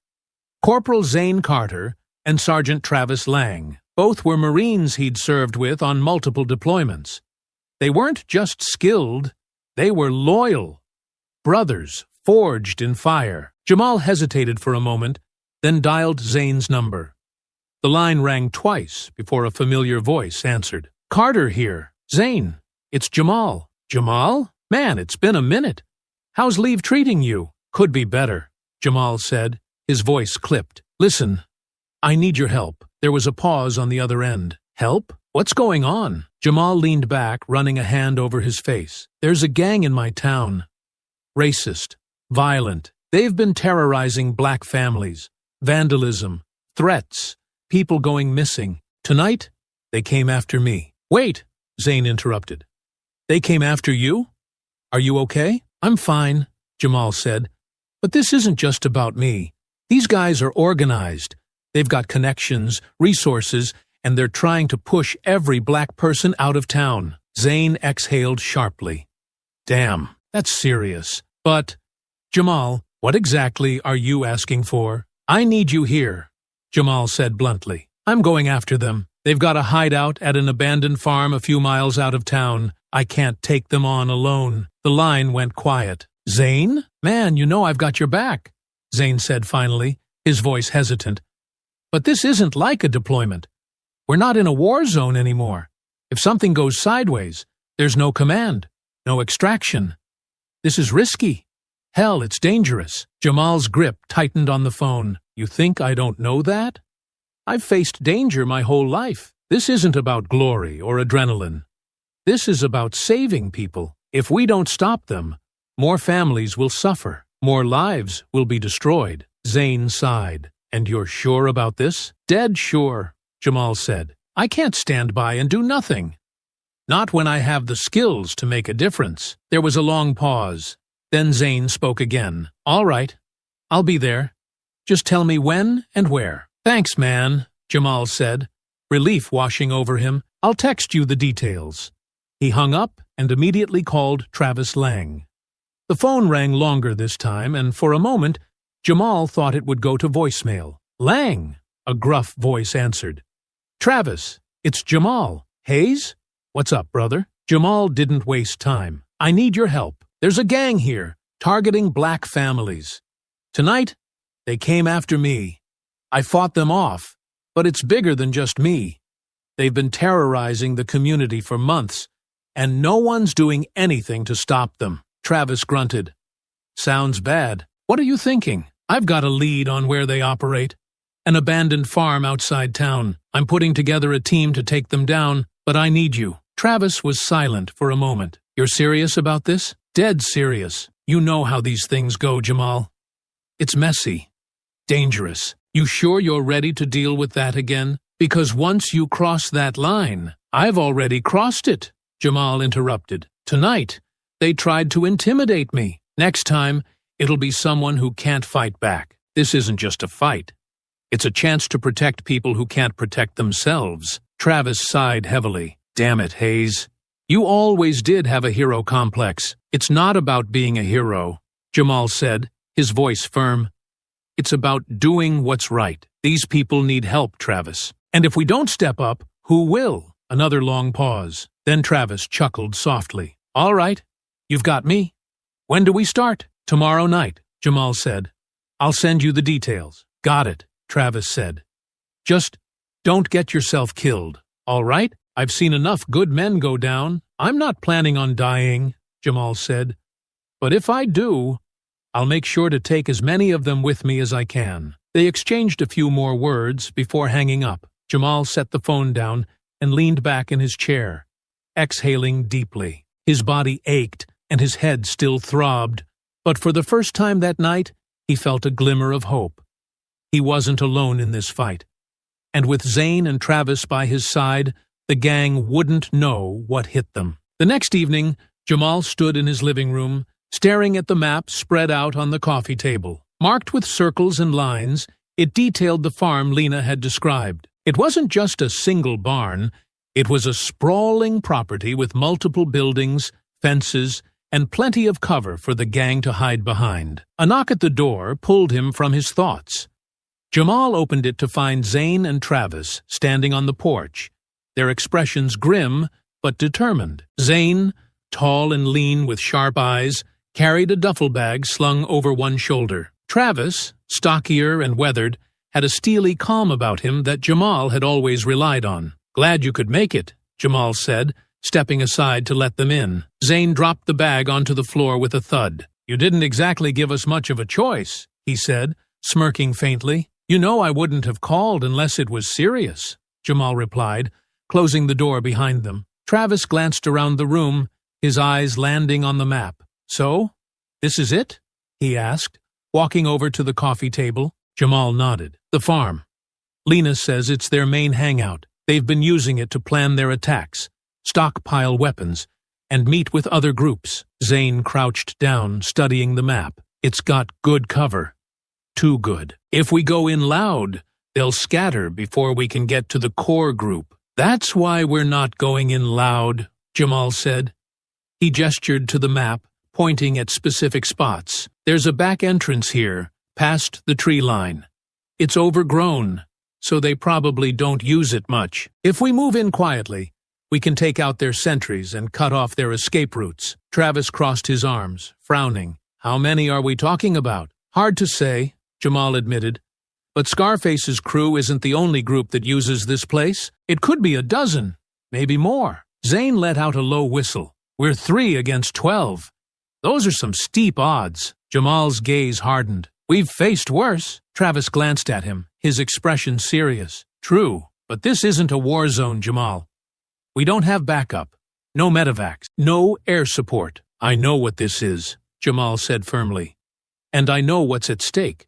Corporal Zane Carter and Sergeant Travis Lang. Both were Marines he'd served with on multiple deployments. They weren't just skilled, they were loyal. Brothers, forged in fire. Jamal hesitated for a moment, then dialed Zane's number. The line rang twice before a familiar voice answered. Carter here. Zane, it's Jamal. Jamal? Man, it's been a minute. How's leave treating you? Could be better, Jamal said, his voice clipped. Listen, I need your help. There was a pause on the other end. Help? What's going on? Jamal leaned back, running a hand over his face. There's a gang in my town. Racist. Violent. They've been terrorizing black families. Vandalism. Threats. People going missing. Tonight, they came after me. Wait, Zane interrupted. They came after you? Are you okay? I'm fine, Jamal said. But this isn't just about me. These guys are organized. They've got connections, resources, and they're trying to push every black person out of town. Zane exhaled sharply. Damn, that's serious. But, Jamal, What exactly are you asking for? I need you here, Jamal said bluntly. I'm going after them. They've got a hideout at an abandoned farm a few miles out of town. I can't take them on alone. The line went quiet. Zane? Man, you know I've got your back, Zane said finally, his voice hesitant. But this isn't like a deployment. We're not in a war zone anymore. If something goes sideways, there's no command, no extraction. This is risky. Hell, it's dangerous. Jamal's grip tightened on the phone. You think I don't know that? I've faced danger my whole life. This isn't about glory or adrenaline. This is about saving people. If we don't stop them, more families will suffer. More lives will be destroyed. Zane sighed. And you're sure about this? Dead sure, Jamal said. I can't stand by and do nothing. Not when I have the skills to make a difference. There was a long pause. Then Zane spoke again. All right, I'll be there. Just tell me when and where. Thanks, man, Jamal said, relief washing over him. I'll text you the details. He hung up and immediately called Travis Lang. The phone rang longer this time, and for a moment, Jamal thought it would go to voicemail. Lang, a gruff voice answered. Travis, it's Jamal. Hayes? What's up, brother? Jamal didn't waste time. I need your help. There's a gang here, targeting black families. Tonight, they came after me. I fought them off, but it's bigger than just me. They've been terrorizing the community for months, and no one's doing anything to stop them. Travis grunted. Sounds bad. What are you thinking? I've got a lead on where they operate. An abandoned farm outside town. I'm putting together a team to take them down, but I need you. Travis was silent for a moment. You're serious about this? Dead serious. You know how these things go, Jamal. It's messy. Dangerous. You sure you're ready to deal with that again? Because once you cross that line, I've already crossed it, Jamal interrupted. Tonight, they tried to intimidate me. Next time, it'll be someone who can't fight back. This isn't just a fight. It's a chance to protect people who can't protect themselves. Travis sighed heavily. Damn it, Hayes. You always did have a hero complex. It's not about being a hero, Jamal said, his voice firm. It's about doing what's right. These people need help, Travis. And if we don't step up, who will? Another long pause. Then Travis chuckled softly. All right, you've got me. When do we start? Tomorrow night, Jamal said. I'll send you the details. Got it, Travis said. Just don't get yourself killed, all right? I've seen enough good men go down. I'm not planning on dying, Jamal said. But if I do, I'll make sure to take as many of them with me as I can. They exchanged a few more words before hanging up. Jamal set the phone down and leaned back in his chair, exhaling deeply. His body ached and his head still throbbed, but for the first time that night, he felt a glimmer of hope. He wasn't alone in this fight. And with Zane and Travis by his side, the gang wouldn't know what hit them. The next evening, Jamal stood in his living room, staring at the map spread out on the coffee table. Marked with circles and lines, it detailed the farm Lena had described. It wasn't just a single barn, it was a sprawling property with multiple buildings, fences, and plenty of cover for the gang to hide behind. A knock at the door pulled him from his thoughts. Jamal opened it to find Zane and Travis standing on the porch, their expressions grim but determined. Zane, tall and lean with sharp eyes, carried a duffel bag slung over one shoulder. Travis, stockier and weathered, had a steely calm about him that Jamal had always relied on. Glad you could make it, Jamal said, stepping aside to let them in. Zane dropped the bag onto the floor with a thud. You didn't exactly give us much of a choice, he said, smirking faintly. You know I wouldn't have called unless it was serious, Jamal replied, closing the door behind them. Travis glanced around the room, his eyes landing on the map. So, this is it? He asked, walking over to the coffee table. Jamal nodded. The farm. Lena says it's their main hangout. They've been using it to plan their attacks, stockpile weapons, and meet with other groups. Zane crouched down, studying the map. It's got good cover. Too good. If we go in loud, they'll scatter before we can get to the core group. That's why we're not going in loud, Jamal said. He gestured to the map, pointing at specific spots. There's a back entrance here, past the tree line. It's overgrown, so they probably don't use it much. If we move in quietly, we can take out their sentries and cut off their escape routes. Travis crossed his arms, frowning. How many are we talking about? Hard to say, Jamal admitted. But Scarface's crew isn't the only group that uses this place. It could be a dozen, maybe more. Zane let out a low whistle. We're 3 against 12. Those are some steep odds. Jamal's gaze hardened. We've faced worse. Travis glanced at him, his expression serious. True, but this isn't a war zone, Jamal. We don't have backup. No medevacs. No air support. I know what this is, Jamal said firmly. And I know what's at stake.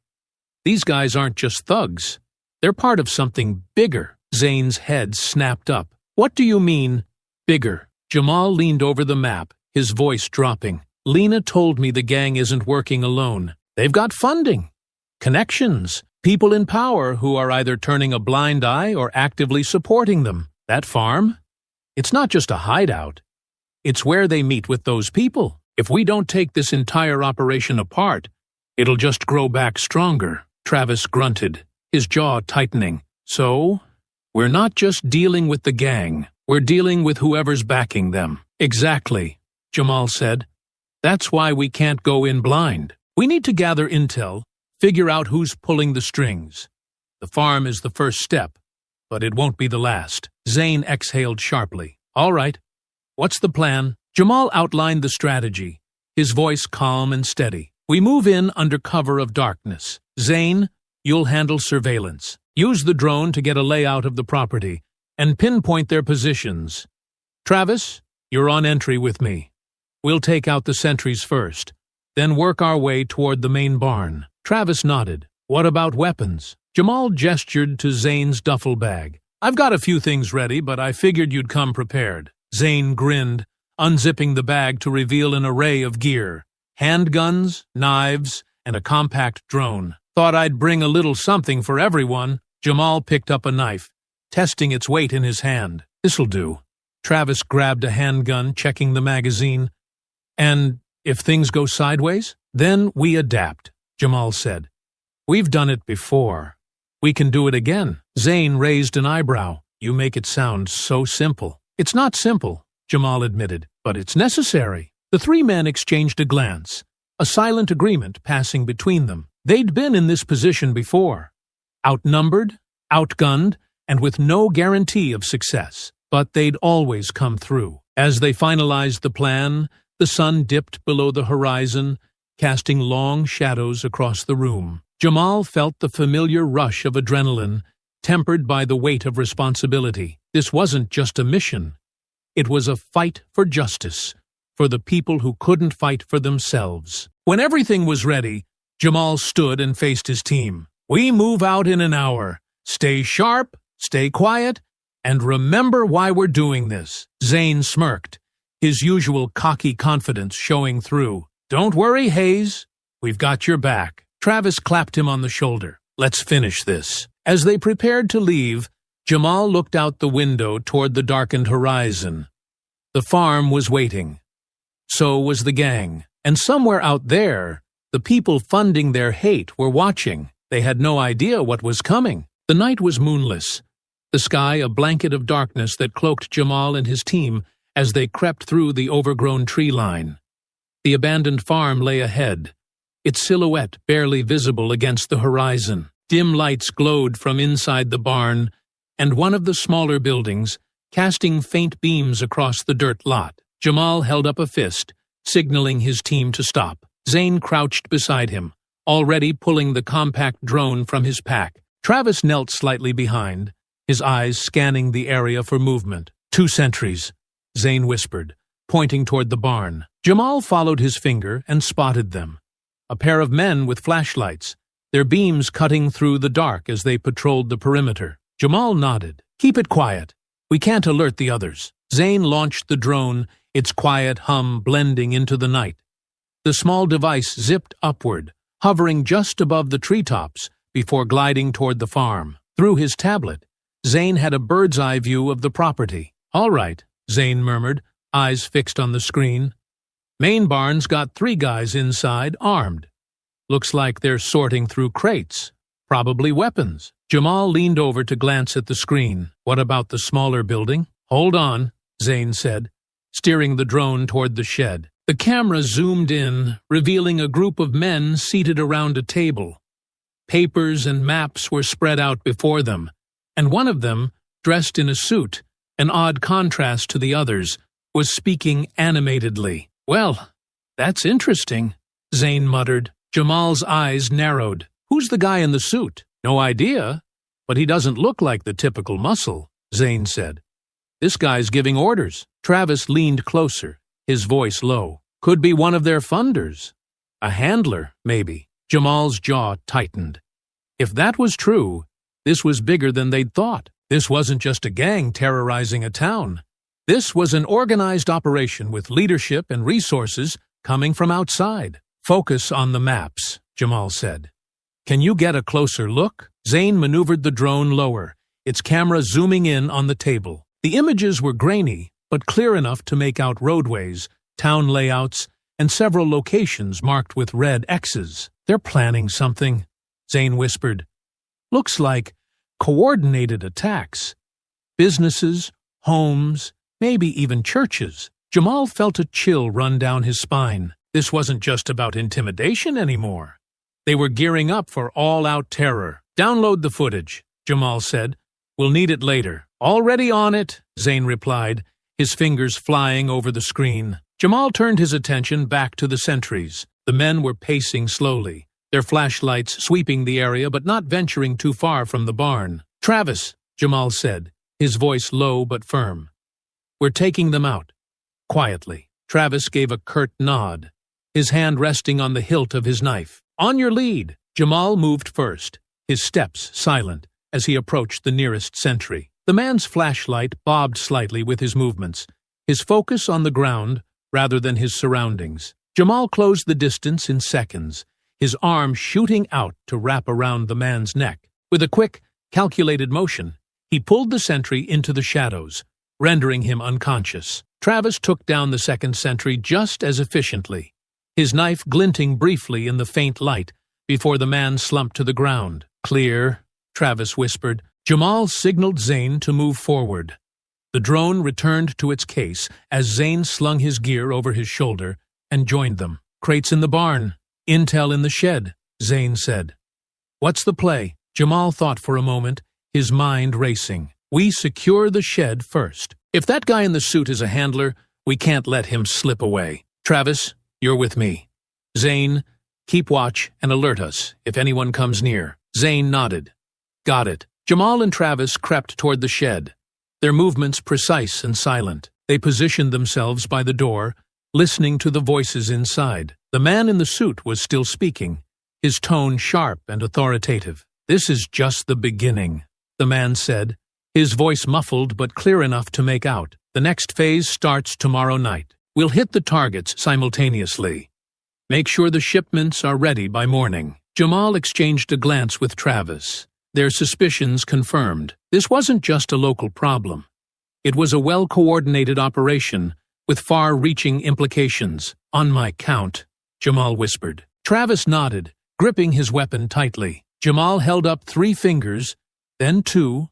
These guys aren't just thugs. They're part of something bigger. Zane's head snapped up. What do you mean, bigger? Jamal leaned over the map, his voice dropping. Lena told me the gang isn't working alone. They've got funding, connections, people in power who are either turning a blind eye or actively supporting them. That farm? It's not just a hideout. It's where they meet with those people. If we don't take this entire operation apart, it'll just grow back stronger. Travis grunted, his jaw tightening. So, we're not just dealing with the gang. We're dealing with whoever's backing them. Exactly, Jamal said. That's why we can't go in blind. We need to gather intel, figure out who's pulling the strings. The farm is the first step, but it won't be the last. Zane exhaled sharply. All right. What's the plan? Jamal outlined the strategy, his voice calm and steady. We move in under cover of darkness. Zane, you'll handle surveillance. Use the drone to get a layout of the property and pinpoint their positions. Travis, you're on entry with me. We'll take out the sentries first, then work our way toward the main barn. Travis nodded. What about weapons? Jamal gestured to Zane's duffel bag. I've got a few things ready, but I figured you'd come prepared. Zane grinned, unzipping the bag to reveal an array of gear. Handguns, knives, and a compact drone. Thought I'd bring a little something for everyone. Jamal picked up a knife, testing its weight in his hand. This'll do. Travis grabbed a handgun, checking the magazine. And if things go sideways, then we adapt, Jamal said. We've done it before. We can do it again. Zane raised an eyebrow. You make it sound so simple. It's not simple, Jamal admitted, but it's necessary. The 3 men exchanged a glance, a silent agreement passing between them. They'd been in this position before. Outnumbered, outgunned, and with no guarantee of success. But they'd always come through. As they finalized the plan, the sun dipped below the horizon, casting long shadows across the room. Jamal felt the familiar rush of adrenaline, tempered by the weight of responsibility. This wasn't just a mission. It was a fight for justice, for the people who couldn't fight for themselves. When everything was ready, Jamal stood and faced his team. We move out in an hour. Stay sharp, stay quiet, and remember why we're doing this. Zane smirked, his usual cocky confidence showing through. Don't worry, Hayes. We've got your back. Travis clapped him on the shoulder. Let's finish this. As they prepared to leave, Jamal looked out the window toward the darkened horizon. The farm was waiting. So was the gang. And somewhere out there, the people funding their hate were watching. They had no idea what was coming. The night was moonless, the sky a blanket of darkness that cloaked Jamal and his team as they crept through the overgrown tree line. The abandoned farm lay ahead, its silhouette barely visible against the horizon. Dim lights glowed from inside the barn and one of the smaller buildings, casting faint beams across the dirt lot. Jamal held up a fist, signaling his team to stop. Zane crouched beside him, already pulling the compact drone from his pack. Travis knelt slightly behind, his eyes scanning the area for movement. 2 sentries, Zane whispered, pointing toward the barn. Jamal followed his finger and spotted them. A pair of men with flashlights, their beams cutting through the dark as they patrolled the perimeter. Jamal nodded. Keep it quiet. We can't alert the others. Zane launched the drone, its quiet hum blending into the night. The small device zipped upward, hovering just above the treetops before gliding toward the farm. Through his tablet, Zane had a bird's-eye view of the property. All right, Zane murmured, eyes fixed on the screen. Main barn's got 3 guys inside, armed. Looks like they're sorting through crates. Probably weapons. Jamal leaned over to glance at the screen. What about the smaller building? Hold on, Zane said, steering the drone toward the shed. The camera zoomed in, revealing a group of men seated around a table. Papers and maps were spread out before them, and one of them, dressed in a suit, an odd contrast to the others, was speaking animatedly. Well, that's interesting, Zane muttered. Jamal's eyes narrowed. Who's the guy in the suit? No idea, but he doesn't look like the typical muscle, Zane said. This guy's giving orders. Travis leaned closer, his voice low. Could be one of their funders. A handler, maybe. Jamal's jaw tightened. If that was true, this was bigger than they'd thought. This wasn't just a gang terrorizing a town. This was an organized operation with leadership and resources coming from outside. Focus on the maps, Jamal said. Can you get a closer look? Zane maneuvered the drone lower, its camera zooming in on the table. The images were grainy, but clear enough to make out roadways, town layouts, and several locations marked with red X's. They're planning something, Zane whispered. Looks like coordinated attacks. Businesses, homes, maybe even churches. Jamal felt a chill run down his spine. This wasn't just about intimidation anymore. They were gearing up for all-out terror. Download the footage, Jamal said. We'll need it later. Already on it, Zane replied, his fingers flying over the screen. Jamal turned his attention back to the sentries. The men were pacing slowly, their flashlights sweeping the area but not venturing too far from the barn. Travis, Jamal said, his voice low but firm. We're taking them out. Quietly. Travis gave a curt nod, his hand resting on the hilt of his knife. On your lead. Jamal moved first, his steps silent, as he approached the nearest sentry. The man's flashlight bobbed slightly with his movements, his focus on the ground rather than his surroundings. Jamal closed the distance in seconds, his arm shooting out to wrap around the man's neck. With a quick, calculated motion, he pulled the sentry into the shadows, rendering him unconscious. Travis took down the second sentry just as efficiently, his knife glinting briefly in the faint light before the man slumped to the ground. Clear, Travis whispered. Jamal signaled Zane to move forward. The drone returned to its case as Zane slung his gear over his shoulder and joined them. Crates in the barn, intel in the shed, Zane said. What's the play? Jamal thought for a moment, his mind racing. We secure the shed first. If that guy in the suit is a handler, we can't let him slip away. Travis, you're with me. Zane, keep watch and alert us if anyone comes near. Zane nodded. Got it. Jamal and Travis crept toward the shed, their movements precise and silent. They positioned themselves by the door, listening to the voices inside. The man in the suit was still speaking, his tone sharp and authoritative. This is just the beginning, the man said, his voice muffled but clear enough to make out. The next phase starts tomorrow night. We'll hit the targets simultaneously. Make sure the shipments are ready by morning. Jamal exchanged a glance with Travis, their suspicions confirmed. This wasn't just a local problem. It was a well-coordinated operation with far-reaching implications. On my count, Jamal whispered. Travis nodded, gripping his weapon tightly. Jamal held up 3 fingers, then 2,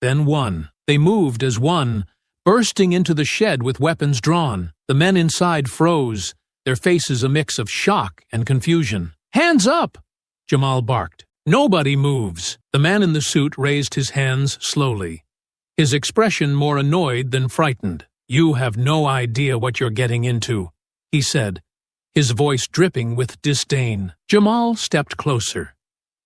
then 1. They moved as one, bursting into the shed with weapons drawn. The men inside froze, their faces a mix of shock and confusion. Hands up! Jamal barked. Nobody moves. The man in the suit raised his hands slowly, his expression more annoyed than frightened. You have no idea what you're getting into, he said, his voice dripping with disdain. Jamal stepped closer,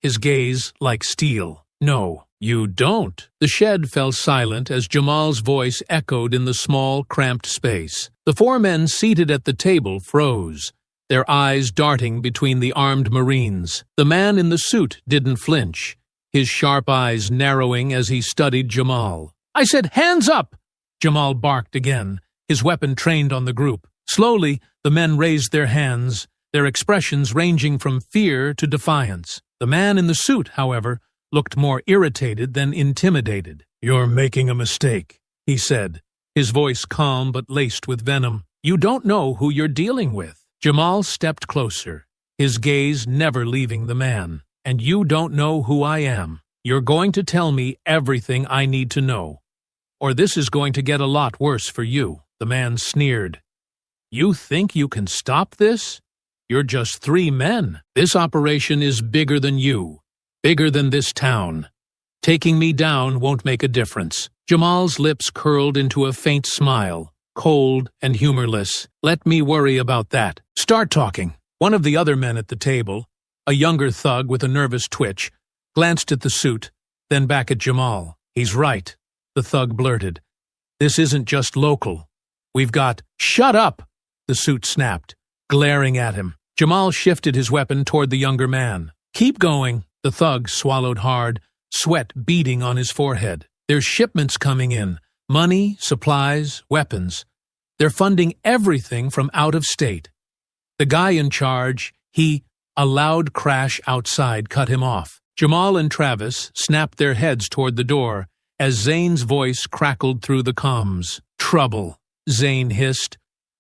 his gaze like steel. No, you don't. The shed fell silent as Jamal's voice echoed in the small, cramped space. The 4 men seated at the table froze, their eyes darting between the armed Marines. The man in the suit didn't flinch, his sharp eyes narrowing as he studied Jamal. I said, hands up! Jamal barked again, his weapon trained on the group. Slowly, the men raised their hands, their expressions ranging from fear to defiance. The man in the suit, however, looked more irritated than intimidated. You're making a mistake, he said, his voice calm but laced with venom. You don't know who you're dealing with. Jamal stepped closer, his gaze never leaving the man. "And you don't know who I am. You're going to tell me everything I need to know, or this is going to get a lot worse for you." The man sneered. "You think you can stop this? You're just 3 men. This operation is bigger than you, bigger than this town. Taking me down won't make a difference." Jamal's lips curled into a faint smile, cold and humorless. "Let me worry about that. Start talking." One of the other men at the table, a younger thug with a nervous twitch, glanced at the suit, then back at Jamal. "He's right," the thug blurted. "This isn't just local. We've got—" "Shut up!" the suit snapped, glaring at him. Jamal shifted his weapon toward the younger man. "Keep going." The thug swallowed hard, sweat beading on his forehead. "There's shipments coming in. Money, supplies, weapons. They're funding everything from out of state." The guy in charge, a loud crash outside cut him off. Jamal and Travis snapped their heads toward the door as Zane's voice crackled through the comms. "Trouble," Zane hissed.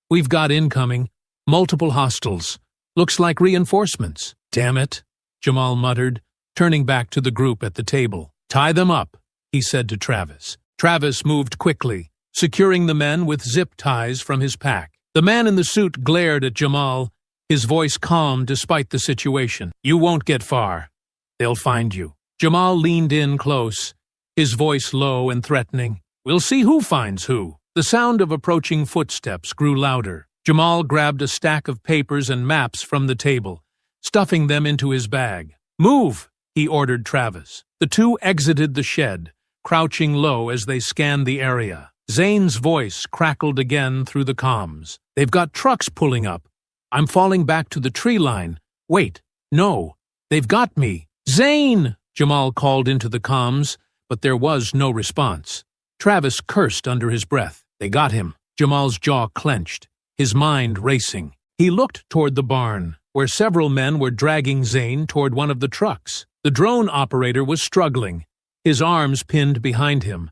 "We've got incoming. Multiple hostiles. Looks like reinforcements." "Damn it," Jamal muttered, turning back to the group at the table. "Tie them up," he said to Travis. Travis moved quickly, securing the men with zip ties from his pack. The man in the suit glared at Jamal, his voice calm despite the situation. "You won't get far. They'll find you." Jamal leaned in close, his voice low and threatening. "We'll see who finds who." The sound of approaching footsteps grew louder. Jamal grabbed a stack of papers and maps from the table, stuffing them into his bag. "Move," he ordered Travis. The two exited the shed, crouching low as they scanned the area. Zane's voice crackled again through the comms. "They've got trucks pulling up. I'm falling back to the tree line. Wait, no, they've got me." "Zane!" Jamal called into the comms, but there was no response. Travis cursed under his breath. They got him. Jamal's jaw clenched, his mind racing. He looked toward the barn, where several men were dragging Zane toward one of the trucks. The drone operator was struggling, his arms pinned behind him,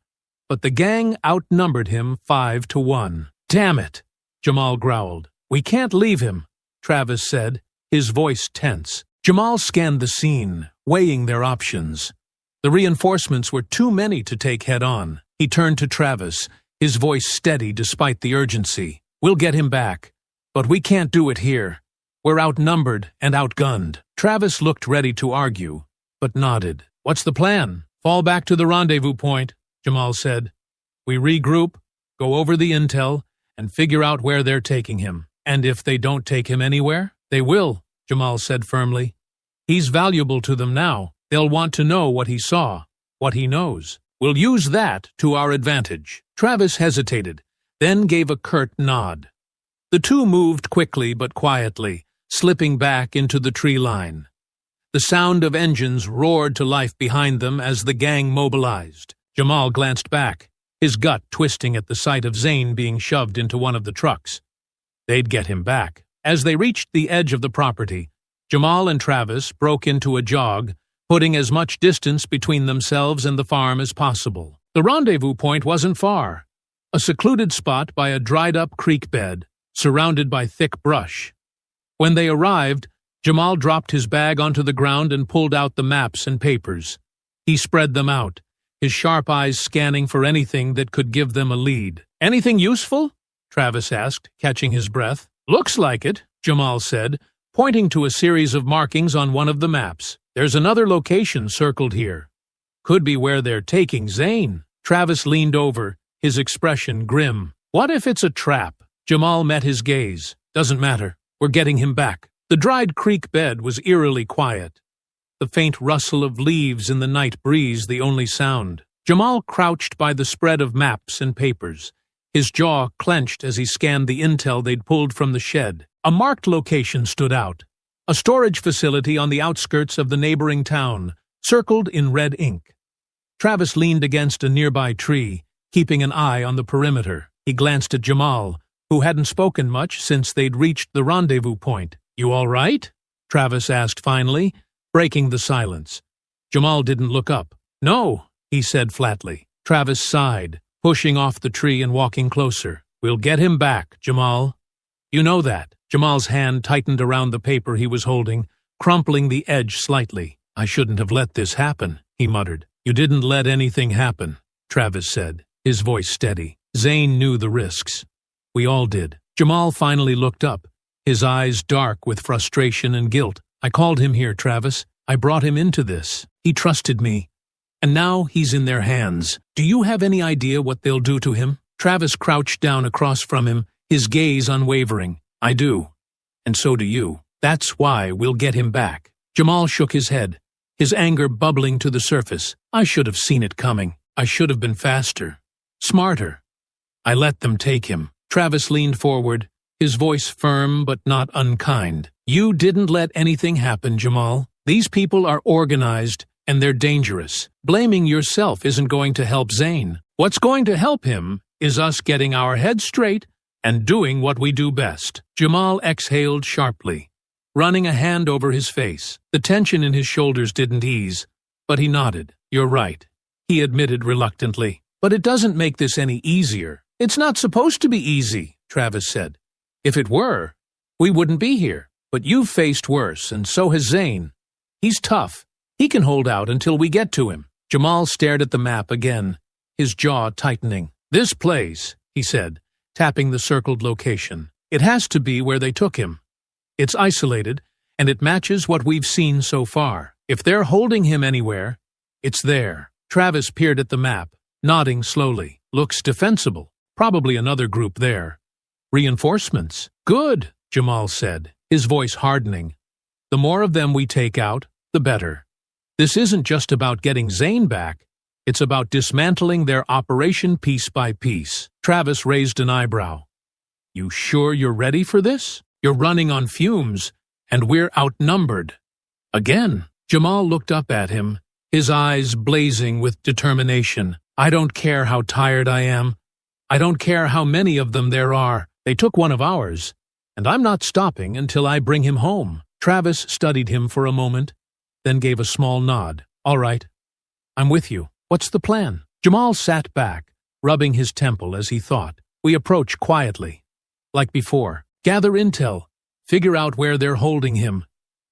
but the gang outnumbered him 5-1. "Damn it," Jamal growled. "We can't leave him," Travis said, his voice tense. Jamal scanned the scene, weighing their options. The reinforcements were too many to take head-on. He turned to Travis, his voice steady despite the urgency. "We'll get him back, but we can't do it here. We're outnumbered and outgunned." Travis looked ready to argue, but nodded. "What's the plan?" "Fall back to the rendezvous point," Jamal said. "We regroup, go over the intel, and figure out where they're taking him. And if they don't take him anywhere?" "They will," Jamal said firmly. "He's valuable to them now. They'll want to know what he saw, what he knows. We'll use that to our advantage." Travis hesitated, then gave a curt nod. The two moved quickly but quietly, slipping back into the tree line. The sound of engines roared to life behind them as the gang mobilized. Jamal glanced back, his gut twisting at the sight of Zane being shoved into one of the trucks. They'd get him back. As they reached the edge of the property, Jamal and Travis broke into a jog, putting as much distance between themselves and the farm as possible. The rendezvous point wasn't far, a secluded spot by a dried-up creek bed, surrounded by thick brush. When they arrived, Jamal dropped his bag onto the ground and pulled out the maps and papers. He spread them out, his sharp eyes scanning for anything that could give them a lead. "Anything useful?" Travis asked, catching his breath. "Looks like it," Jamal said, pointing to a series of markings on one of the maps. "There's another location circled here. Could be where they're taking Zane." Travis leaned over, his expression grim. "What if it's a trap?" Jamal met his gaze. "Doesn't matter. We're getting him back." The dried creek bed was eerily quiet, the faint rustle of leaves in the night breeze the only sound. Jamal crouched by the spread of maps and papers, his jaw clenched as he scanned the intel they'd pulled from the shed. A marked location stood out, a storage facility on the outskirts of the neighboring town, circled in red ink. Travis leaned against a nearby tree, keeping an eye on the perimeter. He glanced at Jamal, who hadn't spoken much since they'd reached the rendezvous point. "You all right?" Travis asked finally, breaking the silence. Jamal didn't look up. "No," he said flatly. Travis sighed, pushing off the tree and walking closer. "We'll get him back, Jamal. You know that." Jamal's hand tightened around the paper he was holding, crumpling the edge slightly. "I shouldn't have let this happen," he muttered. "You didn't let anything happen," Travis said, his voice steady. "Zane knew the risks. We all did." Jamal finally looked up, his eyes dark with frustration and guilt. "I called him here, Travis. I brought him into this. He trusted me. And now he's in their hands. Do you have any idea what they'll do to him?" Travis crouched down across from him, his gaze unwavering. "I do. And so do you. That's why we'll get him back." Jamal shook his head, his anger bubbling to the surface. "I should have seen it coming. I should have been faster. Smarter. I let them take him." Travis leaned forward, his voice firm but not unkind. "You didn't let anything happen, Jamal. These people are organized, and they're dangerous. Blaming yourself isn't going to help Zane. What's going to help him is us getting our heads straight and doing what we do best." Jamal exhaled sharply, running a hand over his face. The tension in his shoulders didn't ease, but he nodded. "You're right," he admitted reluctantly. "But it doesn't make this any easier." "It's not supposed to be easy," Travis said. "If it were, we wouldn't be here. But you've faced worse, and so has Zane. He's tough. He can hold out until we get to him." Jamal stared at the map again, his jaw tightening. "This place," he said, tapping the circled location. "It has to be where they took him. It's isolated, and it matches what we've seen so far. If they're holding him anywhere, it's there." Travis peered at the map, nodding slowly. "Looks defensible. Probably another group there." "Reinforcements." "Good," Jamal said, his voice hardening. "The more of them we take out, the better. This isn't just about getting Zane back. It's about dismantling their operation piece by piece." Travis raised an eyebrow. "You sure you're ready for this? You're running on fumes, and we're outnumbered." Again, Jamal looked up at him, his eyes blazing with determination. "I don't care how tired I am. I don't care how many of them there are. They took one of ours, and I'm not stopping until I bring him home." Travis studied him for a moment, then gave a small nod. "All right, I'm with you. What's the plan?" Jamal sat back, rubbing his temple as he thought. "We approach quietly, like before. Gather intel, figure out where they're holding him.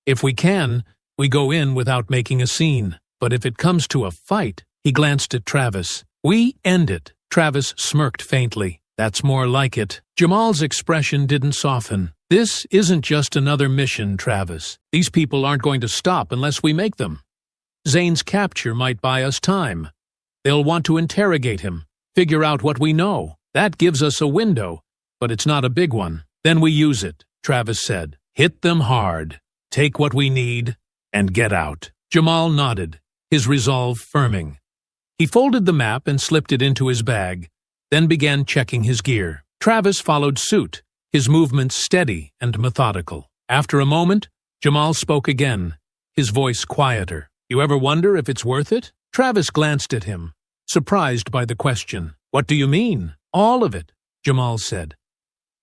If we can, we go in without making a scene. But if it comes to a fight," he glanced at Travis, "we end it." Travis smirked faintly. "That's more like it." Jamal's expression didn't soften. "This isn't just another mission, Travis. These people aren't going to stop unless we make them. Zane's capture might buy us time. They'll want to interrogate him, figure out what we know. That gives us a window, but it's not a big one. Then we use it," Travis said. "Hit them hard, take what we need, and get out." Jamal nodded, his resolve firming. He folded the map and slipped it into his bag, then began checking his gear. Travis followed suit, his movements steady and methodical. After a moment, Jamal spoke again, his voice quieter. "You ever wonder if it's worth it?" Travis glanced at him, surprised by the question. "What do you mean?" "All of it," Jamal said.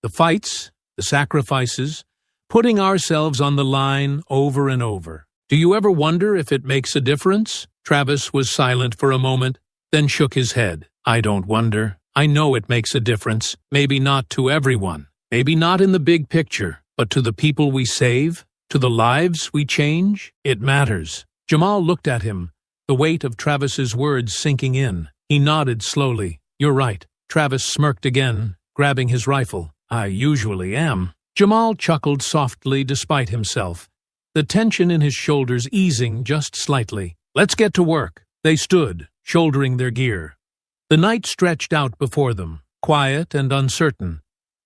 "The fights, the sacrifices, putting ourselves on the line over and over. Do you ever wonder if it makes a difference?" Travis was silent for a moment, then shook his head. "I don't wonder. I know it makes a difference. Maybe not to everyone. Maybe not in the big picture, but to the people we save, to the lives we change, it matters." Jamal looked at him, the weight of Travis's words sinking in. He nodded slowly. "You're right." Travis smirked again, grabbing his rifle. "I usually am." Jamal chuckled softly despite himself, the tension in his shoulders easing just slightly. "Let's get to work." They stood, shouldering their gear. The night stretched out before them, quiet and uncertain,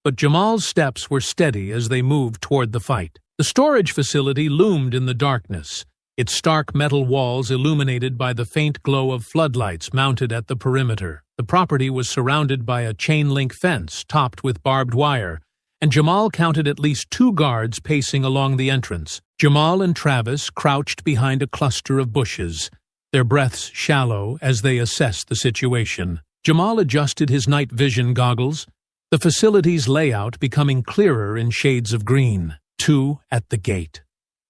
but Jamal's steps were steady as they moved toward the fight. The storage facility loomed in the darkness, its stark metal walls illuminated by the faint glow of floodlights mounted at the perimeter. The property was surrounded by a chain-link fence topped with barbed wire, and Jamal counted at least 2 guards pacing along the entrance. Jamal and Travis crouched behind a cluster of bushes, their breaths shallow as they assessed the situation. Jamal adjusted his night vision goggles, the facility's layout becoming clearer in shades of green. 2 at the gate,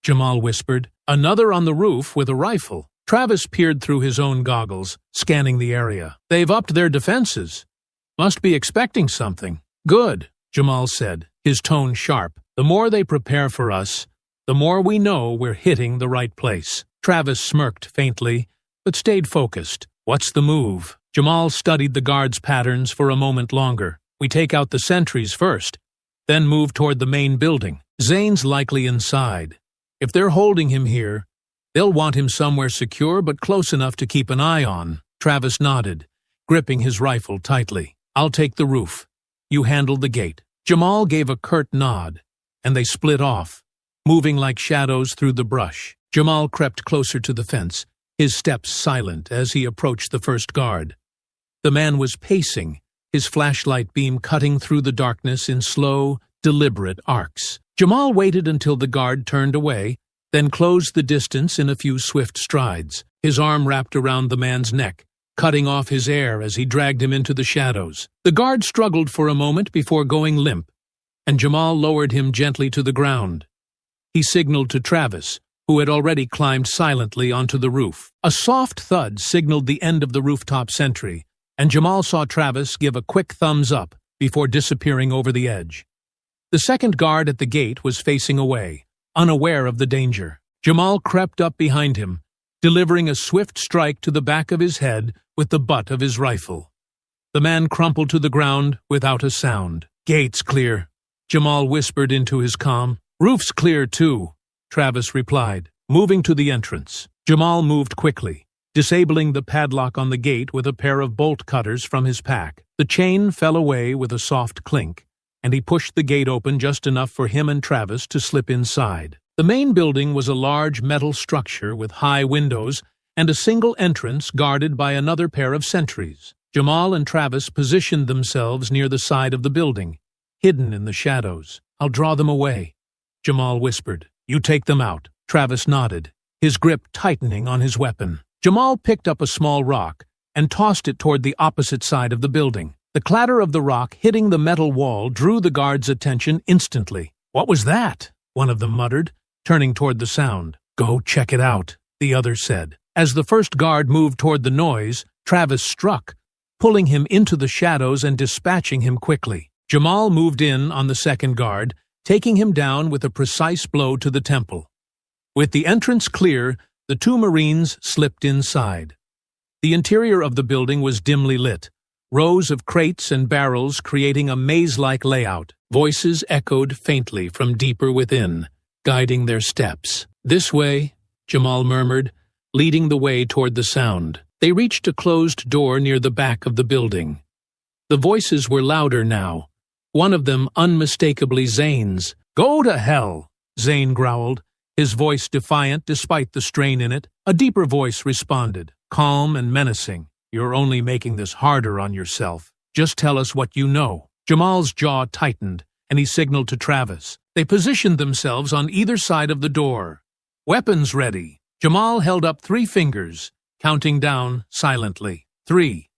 Jamal whispered. "Another on the roof with a rifle." Travis peered through his own goggles, scanning the area. "They've upped their defenses. Must be expecting something." "Good," Jamal said, his tone sharp. The more they prepare for us, the more we know we're hitting the right place. Travis smirked faintly, but stayed focused. What's the move? Jamal studied the guards' patterns for a moment longer. We take out the sentries first, then move toward the main building. Zane's likely inside. If they're holding him here, they'll want him somewhere secure but close enough to keep an eye on. Travis nodded, gripping his rifle tightly. I'll take the roof. You handle the gate. Jamal gave a curt nod, and they split off, moving like shadows through the brush. Jamal crept closer to the fence, his steps silent as he approached the first guard. The man was pacing, his flashlight beam cutting through the darkness in slow, deliberate arcs. Jamal waited until the guard turned away, then closed the distance in a few swift strides. His arm wrapped around the man's neck, cutting off his air as he dragged him into the shadows. The guard struggled for a moment before going limp, and Jamal lowered him gently to the ground. He signaled to Travis, who had already climbed silently onto the roof. A soft thud signaled the end of the rooftop sentry, and Jamal saw Travis give a quick thumbs up before disappearing over the edge. The second guard at the gate was facing away, unaware of the danger. Jamal crept up behind him, delivering a swift strike to the back of his head with the butt of his rifle. The man crumpled to the ground without a sound. Gate's clear, Jamal whispered into his comm. Roof's clear too, Travis replied, moving to the entrance. Jamal moved quickly, disabling the padlock on the gate with a pair of bolt cutters from his pack. The chain fell away with a soft clink, and he pushed the gate open just enough for him and Travis to slip inside. The main building was a large metal structure with high windows and a single entrance guarded by another pair of sentries. Jamal and Travis positioned themselves near the side of the building, hidden in the shadows. I'll draw them away, Jamal whispered. You take them out. Travis nodded, his grip tightening on his weapon. Jamal picked up a small rock and tossed it toward the opposite side of the building. The clatter of the rock hitting the metal wall drew the guards' attention instantly. What was that? One of them muttered, turning toward the sound. Go check it out, the other said. As the first guard moved toward the noise, Travis struck, pulling him into the shadows and dispatching him quickly. Jamal moved in on the second guard, taking him down with a precise blow to the temple. With the entrance clear, the two Marines slipped inside. The interior of the building was dimly lit, rows of crates and barrels creating a maze-like layout. Voices echoed faintly from deeper within, guiding their steps. This way, Jamal murmured, leading the way toward the sound. They reached a closed door near the back of the building. The voices were louder now, one of them unmistakably Zane's. Go to hell, Zane growled, his voice defiant despite the strain in it. A deeper voice responded, calm and menacing. You're only making this harder on yourself. Just tell us what you know. Jamal's jaw tightened, and he signaled to Travis. They positioned themselves on either side of the door. Weapons ready. Jamal held up 3 fingers, counting down silently. 3,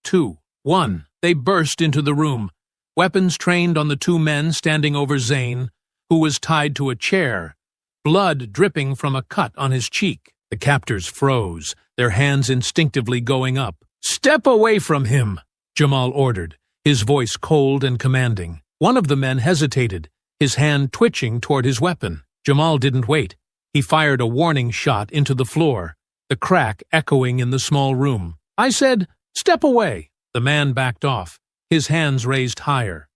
2, 1. They burst into the room, weapons trained on the 2 men standing over Zane, who was tied to a chair, blood dripping from a cut on his cheek. The captors froze, their hands instinctively going up. Step away from him, Jamal ordered, his voice cold and commanding. One of the men hesitated, his hand twitching toward his weapon. Jamal didn't wait. He fired a warning shot into the floor, the crack echoing in the small room. I said, step away. The man backed off, his hands raised higher.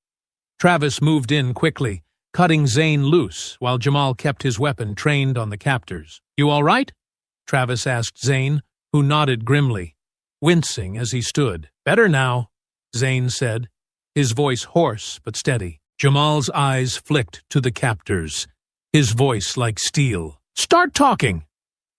Travis moved in quickly, cutting Zane loose while Jamal kept his weapon trained on the captors. You all right? Travis asked Zane, who nodded grimly, wincing as he stood. Better now, Zane said, his voice hoarse but steady. Jamal's eyes flicked to the captors, his voice like steel. Start talking!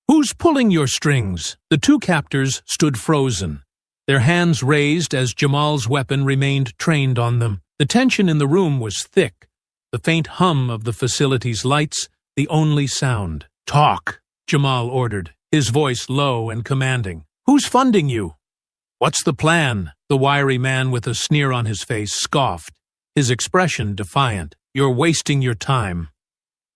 Who's pulling your strings? The 2 captors stood frozen, their hands raised as Jamal's weapon remained trained on them. The tension in the room was thick, the faint hum of the facility's lights the only sound. Talk, Jamal ordered, his voice low and commanding. Who's funding you? What's the plan? The wiry man with a sneer on his face scoffed, his expression defiant. You're wasting your time.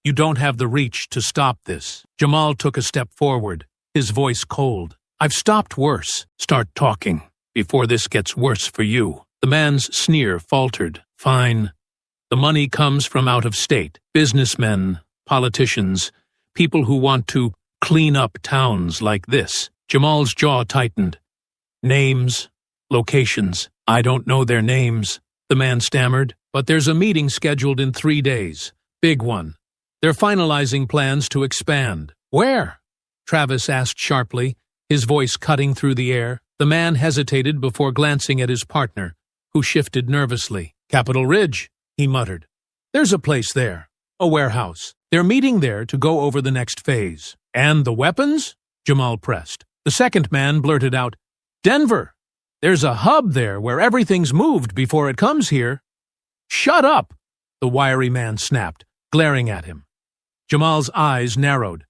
You don't have the reach to stop this. Jamal took a step forward, his voice cold. I've stopped worse. Start talking, before this gets worse for you. The man's sneer faltered. Fine. The money comes from out of state, businessmen, politicians, people who want to clean up towns like this. Jamal's jaw tightened. Names, locations. I don't know their names, the man stammered, but there's a meeting scheduled in 3 days. Big one. They're finalizing plans to expand. Where? Travis asked sharply, his voice cutting through the air. The man hesitated before glancing at his partner, who shifted nervously. Capitol Ridge, he muttered. There's a place there, a warehouse. They're meeting there to go over the next phase. And the weapons? Jamal pressed. The second man blurted out, Denver. There's a hub there where everything's moved before it comes here. Shut up, the wiry man snapped, glaring at him. Jamal's eyes narrowed.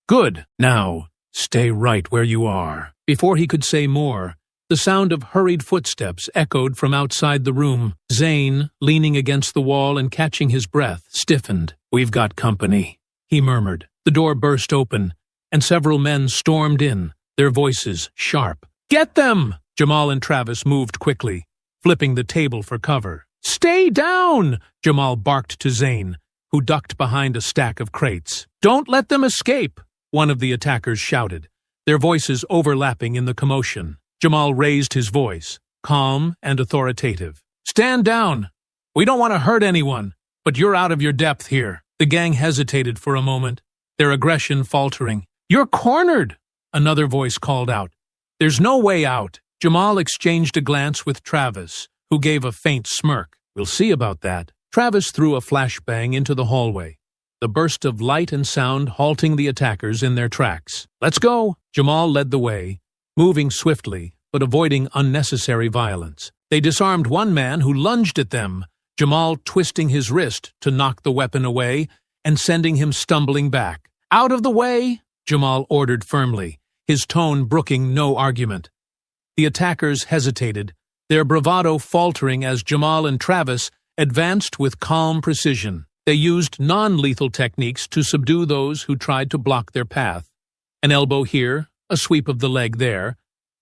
Good. Now, stay right where you are. Before he could say more, the sound of hurried footsteps echoed from outside the room. Zane, leaning against the wall and catching his breath, stiffened. We've got company, he murmured. The door burst open, and several men stormed in, their voices sharp. Get them! Jamal and Travis moved quickly, flipping the table for cover. Stay down! Jamal barked to Zane, who ducked behind a stack of crates. Don't let them escape! One of the attackers shouted, their voices overlapping in the commotion. Jamal raised his voice, calm and authoritative. Stand down! We don't want to hurt anyone, but you're out of your depth here. The gang hesitated for a moment, their aggression faltering. You're cornered! Another voice called out. There's no way out. Jamal exchanged a glance with Travis, who gave a faint smirk. We'll see about that. Travis threw a flashbang into the hallway, the burst of light and sound halting the attackers in their tracks. Let's go! Jamal led the way, moving swiftly, but avoiding unnecessary violence. They disarmed one man who lunged at them, Jamal twisting his wrist to knock the weapon away and sending him stumbling back. Out of the way! Jamal ordered firmly, his tone brooking no argument. The attackers hesitated, their bravado faltering as Jamal and Travis advanced with calm precision. They used non-lethal techniques to subdue those who tried to block their path. An elbow here, a sweep of the leg there,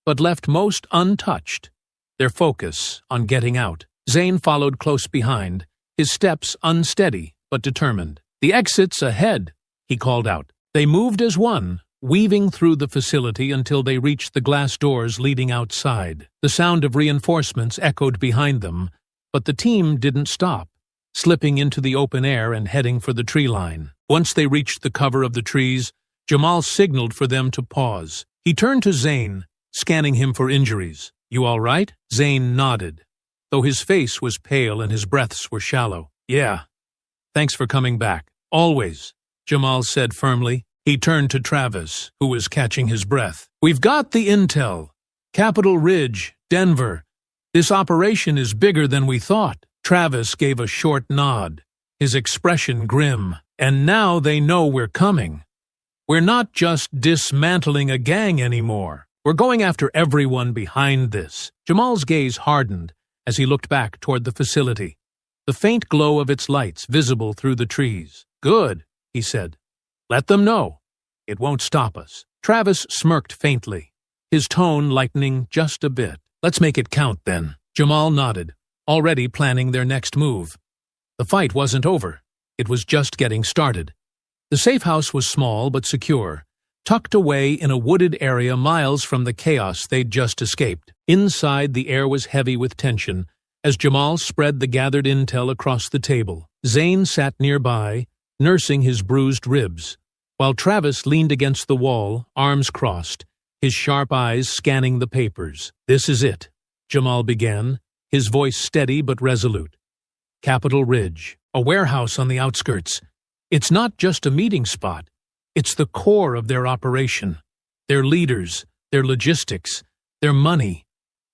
but left most untouched, their focus on getting out. Zane followed close behind, his steps unsteady but determined. The exit's ahead, he called out. They moved as one, weaving through the facility until they reached the glass doors leading outside. The sound of reinforcements echoed behind them, but the team didn't stop, slipping into the open air and heading for the tree line. Once they reached the cover of the trees, Jamal signaled for them to pause. He turned to Zane, scanning him for injuries. You all right? Zane nodded, though his face was pale and his breaths were shallow. Yeah. Thanks for coming back. Always, Jamal said firmly. He turned to Travis, who was catching his breath. We've got the intel. Capitol Ridge, Denver. This operation is bigger than we thought. Travis gave a short nod, his expression grim. And now they know we're coming. We're not just dismantling a gang anymore. We're going after everyone behind this. Jamal's gaze hardened as he looked back toward the facility, the faint glow of its lights visible through the trees. Good, he said. Let them know. It won't stop us. Travis smirked faintly, his tone lightening just a bit. Let's make it count, then. Jamal nodded, already planning their next move. The fight wasn't over. It was just getting started. The safe house was small but secure, tucked away in a wooded area miles from the chaos they'd just escaped. Inside, the air was heavy with tension as Jamal spread the gathered intel across the table. Zane sat nearby, nursing his bruised ribs, while Travis leaned against the wall, arms crossed, his sharp eyes scanning the papers. This is it, Jamal began, his voice steady but resolute. Capitol Ridge, a warehouse on the outskirts. It's not just a meeting spot. It's the core of their operation. Their leaders, their logistics, their money.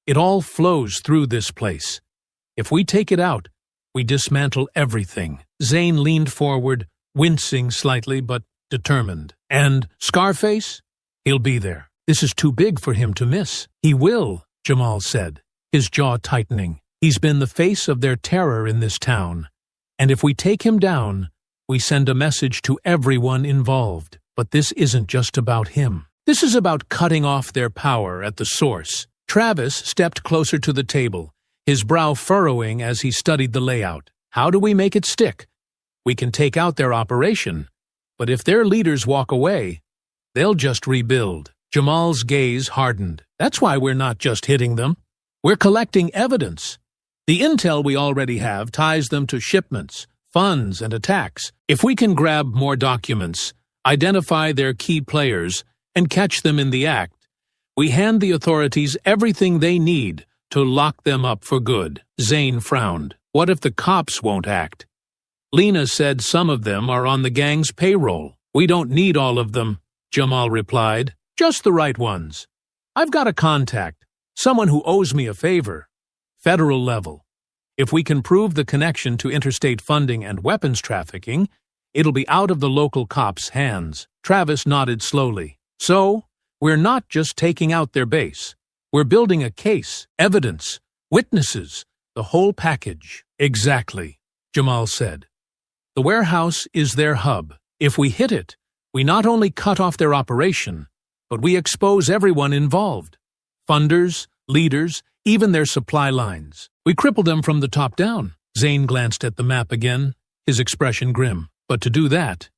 It all flows through this place. If we take it out, we dismantle everything. Zane leaned forward, wincing slightly but determined. And Scarface? He'll be there. This is too big for him to miss. He will, Jamal said, his jaw tightening. He's been the face of their terror in this town. And if we take him down, we send a message to everyone involved. But this isn't just about him. This is about cutting off their power at the source. Travis stepped closer to the table, his brow furrowing as he studied the layout. How do we make it stick? We can take out their operation, but if their leaders walk away, they'll just rebuild. Jamal's gaze hardened. That's why we're not just hitting them. We're collecting evidence. The intel we already have ties them to shipments, funds, and attacks. If we can grab more documents, identify their key players, and catch them in the act, we hand the authorities everything they need to lock them up for good. Zane frowned. What if the cops won't act? Lena said some of them are on the gang's payroll. We don't need all of them, Jamal replied. Just the right ones. I've got a contact, someone who owes me a favor. Federal level. If we can prove the connection to interstate funding and weapons trafficking, it'll be out of the local cops' hands. Travis nodded slowly. So, we're not just taking out their base. We're building a case, evidence, witnesses, the whole package. Exactly, Jamal said. The warehouse is their hub. If we hit it, we not only cut off their operation, but we expose everyone involved. Funders, leaders, even their supply lines. We cripple them from the top down. Zane glanced at the map again, his expression grim. But to do that,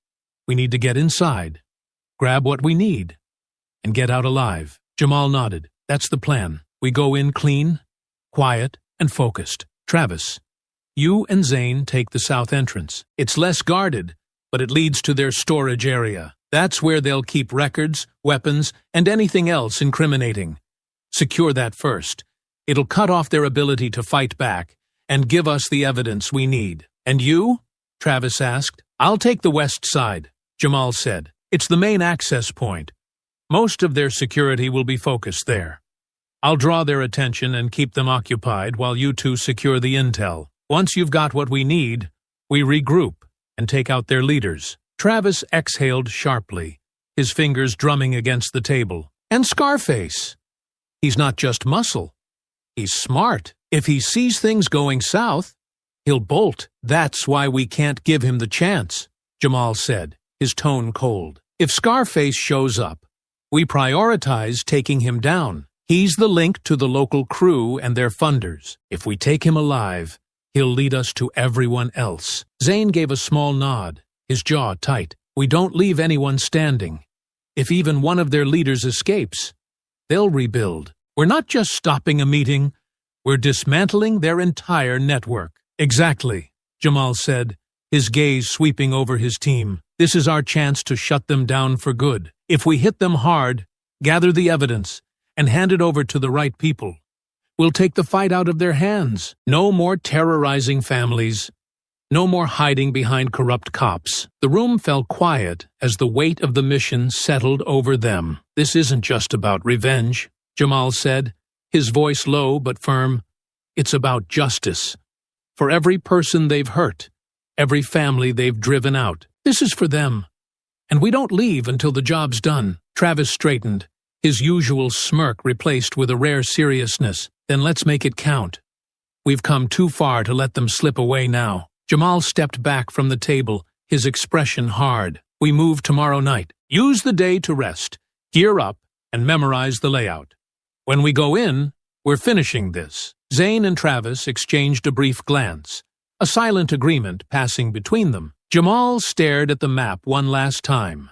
we need to get inside, grab what we need, and get out alive. Jamal nodded. That's the plan. We go in clean, quiet, and focused. Travis, you and Zane take the south entrance. It's less guarded, but it leads to their storage area. That's where they'll keep records, weapons, and anything else incriminating. Secure that first. It'll cut off their ability to fight back and give us the evidence we need. And you? Travis asked. I'll take the west side, Jamal said. It's the main access point. Most of their security will be focused there. I'll draw their attention and keep them occupied while you two secure the intel. Once you've got what we need, we regroup and take out their leaders. Travis exhaled sharply, his fingers drumming against the table. And Scarface. He's not just muscle. He's smart. If he sees things going south, he'll bolt. That's why we can't give him the chance, Jamal said, his tone cold. If Scarface shows up, we prioritize taking him down. He's the link to the local crew and their funders. If we take him alive, he'll lead us to everyone else. Zane gave a small nod, his jaw tight. We don't leave anyone standing. If even one of their leaders escapes, they'll rebuild. We're not just stopping a meeting, we're dismantling their entire network. Exactly, Jamal said, his gaze sweeping over his team. This is our chance to shut them down for good. If we hit them hard, gather the evidence, and hand it over to the right people, we'll take the fight out of their hands. No more terrorizing families. No more hiding behind corrupt cops. The room fell quiet as the weight of the mission settled over them. This isn't just about revenge, Jamal said, his voice low but firm. It's about justice. For every person they've hurt, every family they've driven out. This is for them. And we don't leave until the job's done. Travis straightened, his usual smirk replaced with a rare seriousness. Then let's make it count. We've come too far to let them slip away now. Jamal stepped back from the table, his expression hard. We move tomorrow night. Use the day to rest, gear up, and memorize the layout. When we go in, we're finishing this. Zane and Travis exchanged a brief glance, a silent agreement passing between them. Jamal stared at the map one last time.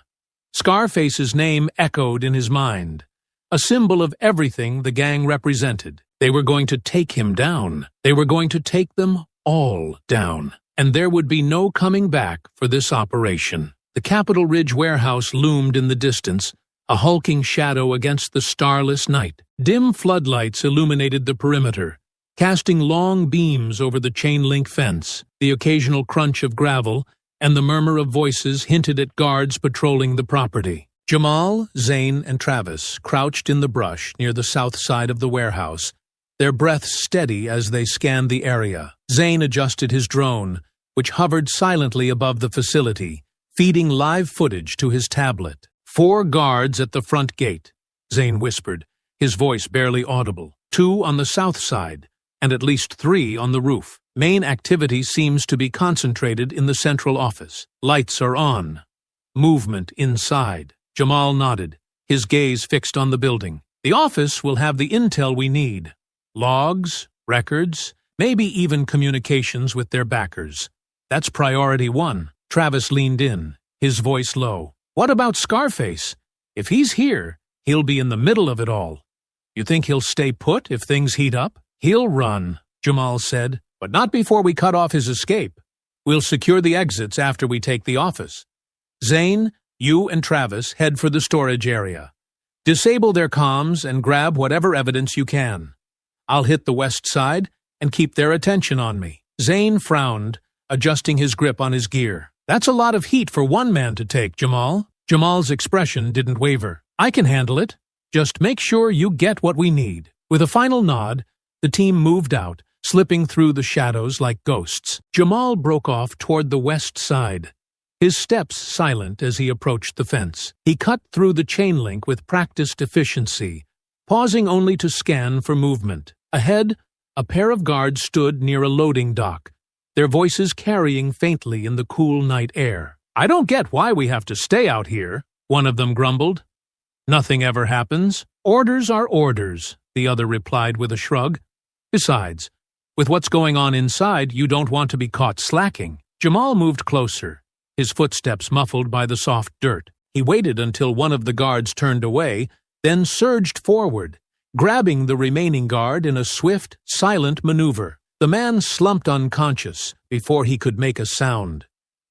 Scarface's name echoed in his mind, a symbol of everything the gang represented. They were going to take him down. They were going to take them all down. And there would be no coming back for this operation. The Capitol Ridge warehouse loomed in the distance, a hulking shadow against the starless night. Dim floodlights illuminated the perimeter, casting long beams over the chain-link fence. The occasional crunch of gravel and the murmur of voices hinted at guards patrolling the property. Jamal, Zane, and Travis crouched in the brush near the south side of the warehouse, their breaths steady as they scanned the area. Zane adjusted his drone, which hovered silently above the facility, feeding live footage to his tablet. 4 guards at the front gate, Zane whispered, his voice barely audible. 2 on the south side, and at least 3 on the roof. Main activity seems to be concentrated in the central office. Lights are on. Movement inside. Jamal nodded, his gaze fixed on the building. The office will have the intel we need. Logs, records, maybe even communications with their backers. That's priority one. Travis leaned in, his voice low. What about Scarface? If he's here, he'll be in the middle of it all. You think he'll stay put if things heat up? He'll run, Jamal said, but not before we cut off his escape. We'll secure the exits after we take the office. Zane, you and Travis head for the storage area. Disable their comms and grab whatever evidence you can. I'll hit the west side and keep their attention on me. Zane frowned, adjusting his grip on his gear. That's a lot of heat for one man to take, Jamal. Jamal's expression didn't waver. I can handle it. Just make sure you get what we need. With a final nod, the team moved out, slipping through the shadows like ghosts. Jamal broke off toward the west side, his steps silent as he approached the fence. He cut through the chain link with practiced efficiency, pausing only to scan for movement. Ahead, a pair of guards stood near a loading dock, their voices carrying faintly in the cool night air. I don't get why we have to stay out here, one of them grumbled. Nothing ever happens. Orders are orders, the other replied with a shrug. Besides, with what's going on inside, you don't want to be caught slacking. Jamal moved closer, his footsteps muffled by the soft dirt. He waited until one of the guards turned away, then surged forward, grabbing the remaining guard in a swift, silent maneuver. The man slumped unconscious before he could make a sound.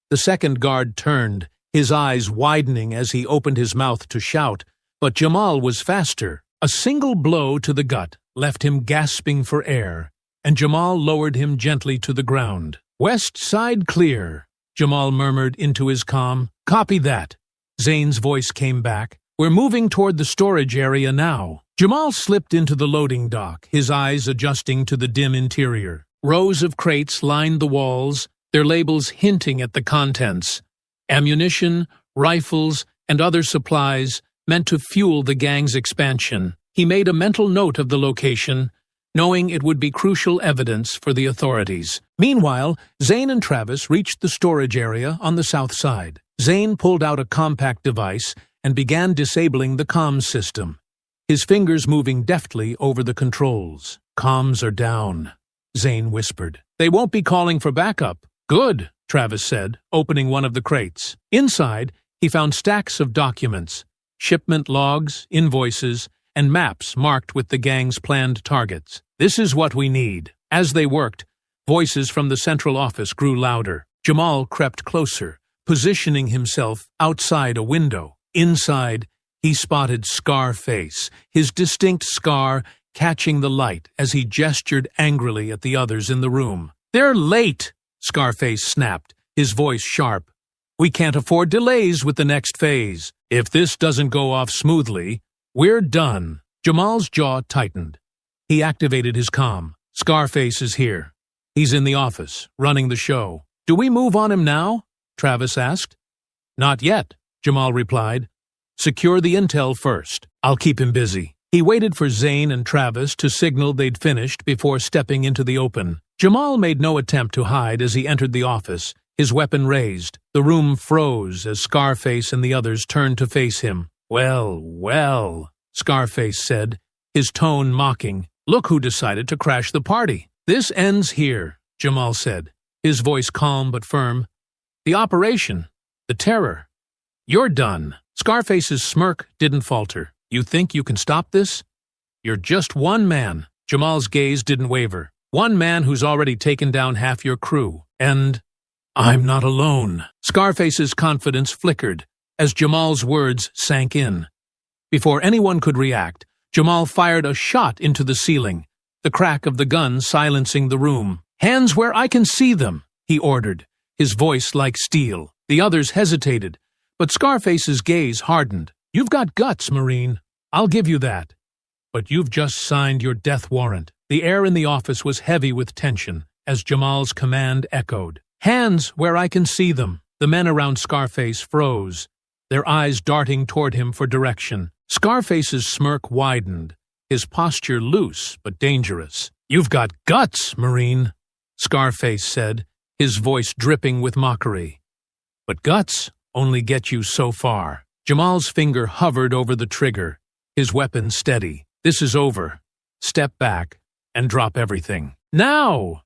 The second guard turned, his eyes widening as he opened his mouth to shout, but Jamal was faster. A single blow to the gut left him gasping for air, and Jamal lowered him gently to the ground. West side clear, Jamal murmured into his comm. Copy that. Zane's voice came back. We're moving toward the storage area now. Jamal slipped into the loading dock, his eyes adjusting to the dim interior. Rows of crates lined the walls, their labels hinting at the contents. Ammunition, rifles, and other supplies meant to fuel the gang's expansion. He made a mental note of the location, knowing it would be crucial evidence for the authorities. Meanwhile, Zane and Travis reached the storage area on the south side. Zane pulled out a compact device and began disabling the comms system, his fingers moving deftly over the controls. Comms are down, Zane whispered. They won't be calling for backup. Good, Travis said, opening one of the crates. Inside, he found stacks of documents, shipment logs, invoices, and maps marked with the gang's planned targets. This is what we need. As they worked, voices from the central office grew louder. Jamal crept closer, positioning himself outside a window. Inside, he spotted Scarface, his distinct scar catching the light as he gestured angrily at the others in the room. They're late, Scarface snapped, his voice sharp. We can't afford delays with the next phase. If this doesn't go off smoothly, we're done. Jamal's jaw tightened. He activated his comm. Scarface is here. He's in the office, running the show. Do we move on him now? Travis asked. Not yet, Jamal replied. Secure the intel first. I'll keep him busy. He waited for Zane and Travis to signal they'd finished before stepping into the open. Jamal made no attempt to hide as he entered the office, his weapon raised. The room froze as Scarface and the others turned to face him. Well, well, Scarface said, his tone mocking. Look who decided to crash the party. This ends here, Jamal said, his voice calm but firm. The operation, the terror. You're done. Scarface's smirk didn't falter. You think you can stop this? You're just one man. Jamal's gaze didn't waver. One man who's already taken down half your crew. And I'm not alone. Scarface's confidence flickered as Jamal's words sank in. Before anyone could react, Jamal fired a shot into the ceiling, the crack of the gun silencing the room. Hands where I can see them, he ordered, his voice like steel. The others hesitated, but Scarface's gaze hardened. You've got guts, Marine. I'll give you that. But you've just signed your death warrant. The air in the office was heavy with tension as Jamal's command echoed. Hands where I can see them. The men around Scarface froze, their eyes darting toward him for direction. Scarface's smirk widened, his posture loose but dangerous. You've got guts, Marine, Scarface said, his voice dripping with mockery. But guts only get you so far. Jamal's finger hovered over the trigger, his weapon steady. This is over. Step back and drop everything. Now!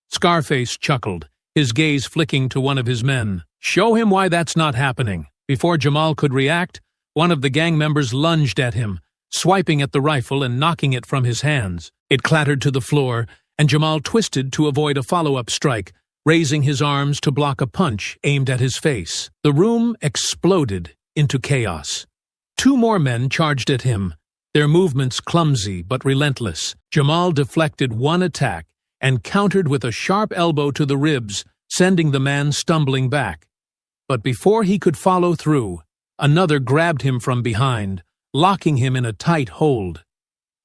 Scarface chuckled, his gaze flicking to one of his men. Show him why that's not happening. Before Jamal could react, one of the gang members lunged at him, swiping at the rifle and knocking it from his hands. It clattered to the floor, and Jamal twisted to avoid a follow-up strike, raising his arms to block a punch aimed at his face. The room exploded into chaos. 2 more men charged at him, their movements clumsy but relentless. Jamal deflected one attack and countered with a sharp elbow to the ribs, sending the man stumbling back. But before he could follow through, another grabbed him from behind, locking him in a tight hold.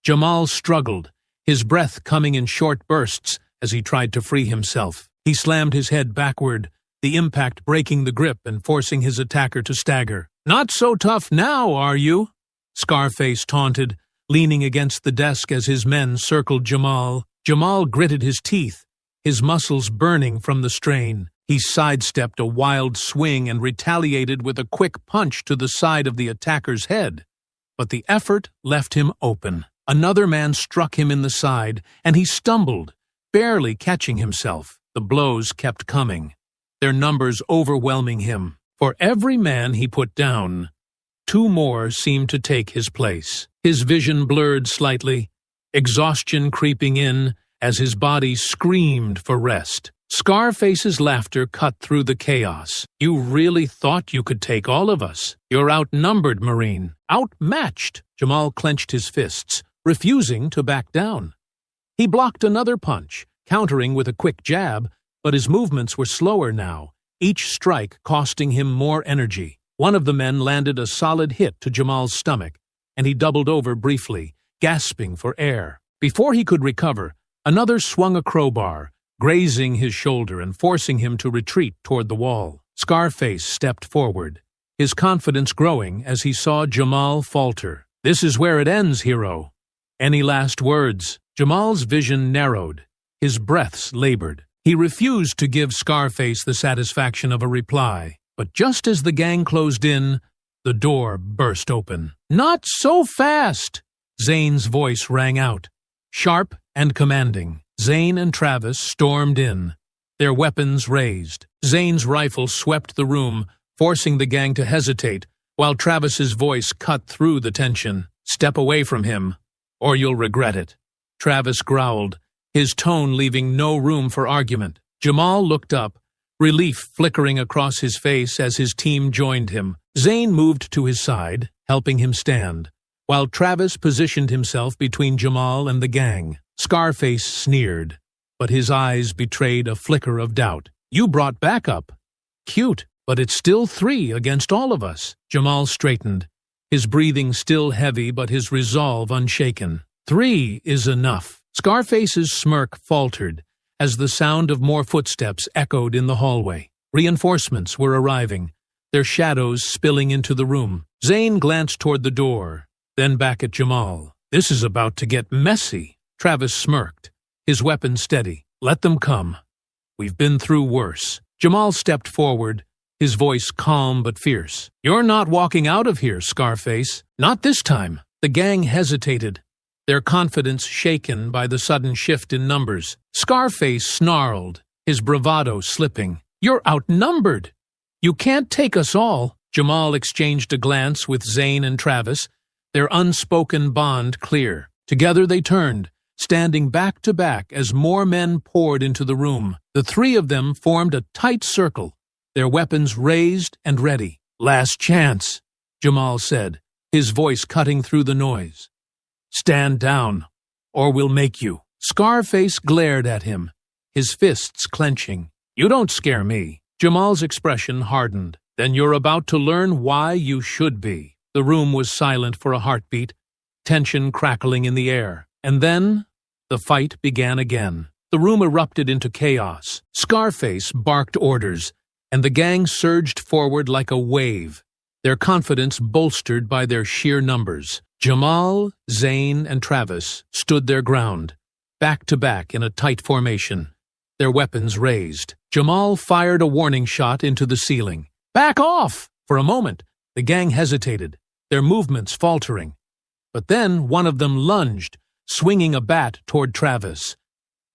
Jamal struggled, his breath coming in short bursts as he tried to free himself. He slammed his head backward, the impact breaking the grip and forcing his attacker to stagger. Not so tough now, are you? Scarface taunted, leaning against the desk as his men circled Jamal. Jamal gritted his teeth, his muscles burning from the strain. He sidestepped a wild swing and retaliated with a quick punch to the side of the attacker's head. But the effort left him open. Another man struck him in the side, and he stumbled, barely catching himself. The blows kept coming, their numbers overwhelming him. For every man he put down, 2 more seemed to take his place. His vision blurred slightly, exhaustion creeping in as his body screamed for rest. Scarface's laughter cut through the chaos. You really thought you could take all of us? You're outnumbered, Marine. Outmatched. Jamal clenched his fists, refusing to back down. He blocked another punch, countering with a quick jab, but his movements were slower now, each strike costing him more energy. One of the men landed a solid hit to Jamal's stomach, and he doubled over briefly, gasping for air. Before he could recover, another swung a crowbar, grazing his shoulder and forcing him to retreat toward the wall. Scarface stepped forward, his confidence growing as he saw Jamal falter. This is where it ends, hero. Any last words? Jamal's vision narrowed. His breaths labored. He refused to give Scarface the satisfaction of a reply. But just as the gang closed in, the door burst open. Not so fast! Zane's voice rang out, sharp and commanding. Zane and Travis stormed in, their weapons raised. Zane's rifle swept the room, forcing the gang to hesitate, while Travis's voice cut through the tension. Step away from him, or you'll regret it. Travis growled, his tone leaving no room for argument. Jamal looked up, relief flickering across his face as his team joined him. Zane moved to his side, helping him stand, while Travis positioned himself between Jamal and the gang. Scarface sneered, but his eyes betrayed a flicker of doubt. You brought backup. Cute, but it's still 3 against all of us. Jamal straightened, his breathing still heavy but his resolve unshaken. 3 is enough. Scarface's smirk faltered as the sound of more footsteps echoed in the hallway. Reinforcements were arriving, their shadows spilling into the room. Zane glanced toward the door, then back at Jamal. This is about to get messy. Travis smirked, his weapon steady. Let them come. We've been through worse. Jamal stepped forward, his voice calm but fierce. You're not walking out of here, Scarface. Not this time. The gang hesitated, their confidence shaken by the sudden shift in numbers. Scarface snarled, his bravado slipping. You're outnumbered. You can't take us all. Jamal exchanged a glance with Zane and Travis, their unspoken bond clear. Together they turned, standing back to back as more men poured into the room. The 3 of them formed a tight circle, their weapons raised and ready. Last chance, Jamal said, his voice cutting through the noise. Stand down, or we'll make you. Scarface glared at him, his fists clenching. You don't scare me. Jamal's expression hardened. Then you're about to learn why you should be. The room was silent for a heartbeat, tension crackling in the air. And then, the fight began again. The room erupted into chaos. Scarface barked orders, and the gang surged forward like a wave, their confidence bolstered by their sheer numbers. Jamal, Zane, and Travis stood their ground, back to back in a tight formation, their weapons raised. Jamal fired a warning shot into the ceiling. Back off! For a moment, the gang hesitated, their movements faltering. But then one of them lunged, swinging a bat toward Travis.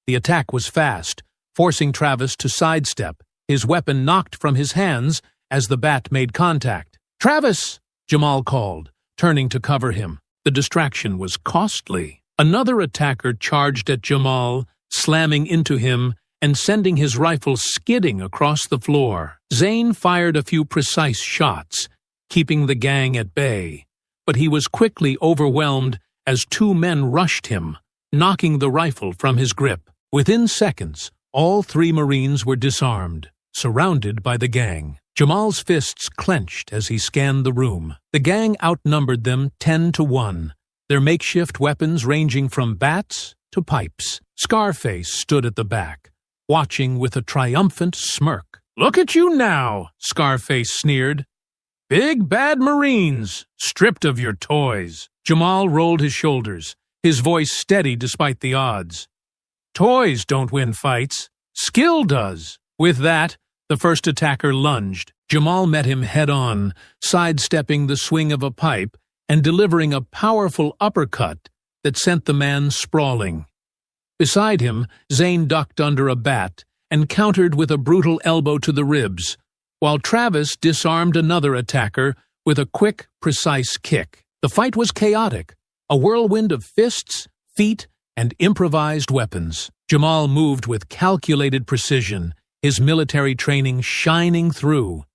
The attack was fast, forcing Travis to sidestep, his weapon knocked from his hands as the bat made contact. "Travis!" Jamal called, turning to cover him. The distraction was costly. Another attacker charged at Jamal, slamming into him and sending his rifle skidding across the floor. Zane fired a few precise shots, keeping the gang at bay, but he was quickly overwhelmed as two men rushed him, knocking the rifle from his grip. Within seconds, all three Marines were disarmed, surrounded by the gang. Jamal's fists clenched as he scanned the room. The gang outnumbered them 10-1, their makeshift weapons ranging from bats to pipes. Scarface stood at the back, watching with a triumphant smirk. "Look at you now," Scarface sneered. "Big bad Marines, stripped of your toys." Jamal rolled his shoulders, his voice steady despite the odds. "Toys don't win fights. Skill does." With that, the first attacker lunged. Jamal met him head-on, sidestepping the swing of a pipe and delivering a powerful uppercut that sent the man sprawling. Beside him, Zane ducked under a bat and countered with a brutal elbow to the ribs, while Travis disarmed another attacker with a quick, precise kick. The fight was chaotic, a whirlwind of fists, feet, and improvised weapons. Jamal moved with calculated precision, his military training shining through.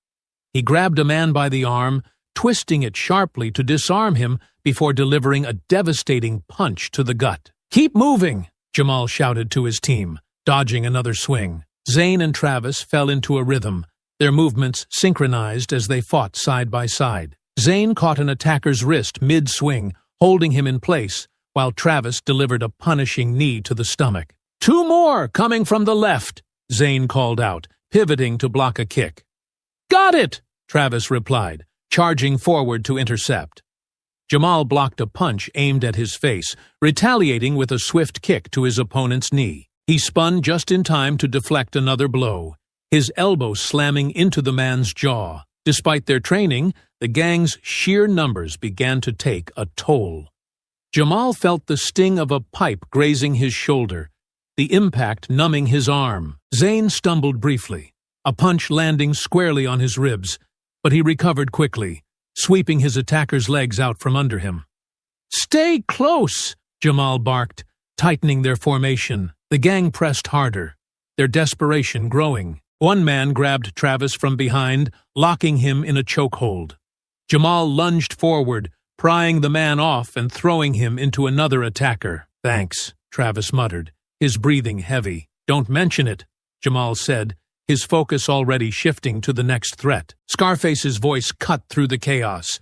He grabbed a man by the arm, twisting it sharply to disarm him before delivering a devastating punch to the gut. "Keep moving!" Jamal shouted to his team, dodging another swing. Zane and Travis fell into a rhythm, their movements synchronized as they fought side by side. Zane caught an attacker's wrist mid-swing, holding him in place, while Travis delivered a punishing knee to the stomach. "Two more coming from the left," Zane called out, pivoting to block a kick. "Got it!" Travis replied, charging forward to intercept. Jamal blocked a punch aimed at his face, retaliating with a swift kick to his opponent's knee. He spun just in time to deflect another blow, his elbow slamming into the man's jaw. Despite their training, the gang's sheer numbers began to take a toll. Jamal felt the sting of a pipe grazing his shoulder, the impact numbing his arm. Zane stumbled briefly, a punch landing squarely on his ribs, but he recovered quickly, sweeping his attacker's legs out from under him. "Stay close!" Jamal barked, tightening their formation. The gang pressed harder, their desperation growing. One man grabbed Travis from behind, locking him in a chokehold. Jamal lunged forward, prying the man off and throwing him into another attacker. "Thanks," Travis muttered, his breathing heavy. "Don't mention it," Jamal said, his focus already shifting to the next threat. Scarface's voice cut through the chaos.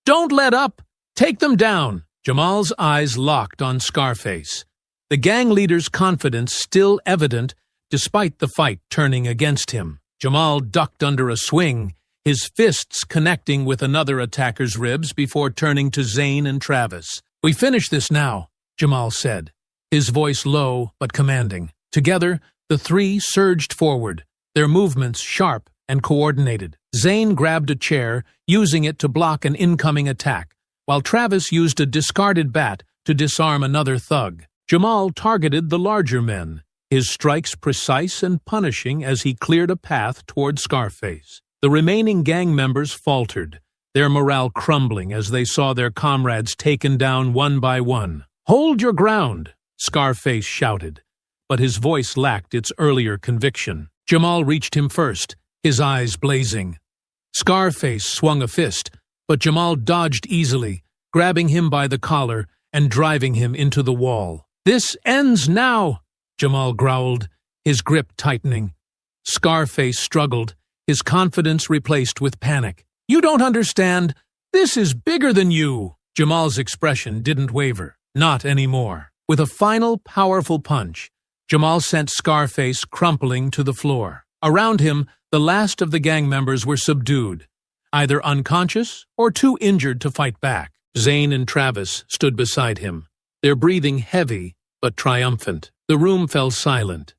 "Don't let up! Take them down!" Jamal's eyes locked on Scarface, the gang leader's confidence still evident despite the fight turning against him. Jamal ducked under a swing, his fists connecting with another attacker's ribs before turning to Zane and Travis. "We finish this now," Jamal said, his voice low but commanding. Together, the three surged forward, their movements sharp and coordinated. Zane grabbed a chair, using it to block an incoming attack, while Travis used a discarded bat to disarm another thug. Jamal targeted the larger men, his strikes precise and punishing as he cleared a path toward Scarface. The remaining gang members faltered, their morale crumbling as they saw their comrades taken down one by one. "Hold your ground," Scarface shouted, but his voice lacked its earlier conviction. Jamal reached him first, his eyes blazing. Scarface swung a fist, but Jamal dodged easily, grabbing him by the collar and driving him into the wall. "This ends now," Jamal growled, his grip tightening. Scarface struggled, his confidence replaced with panic. "You don't understand. This is bigger than you." Jamal's expression didn't waver. Not anymore. With a final, powerful punch, Jamal sent Scarface crumpling to the floor. Around him, the last of the gang members were subdued, either unconscious or too injured to fight back. Zane and Travis stood beside him, their breathing heavy but triumphant. The room fell silent,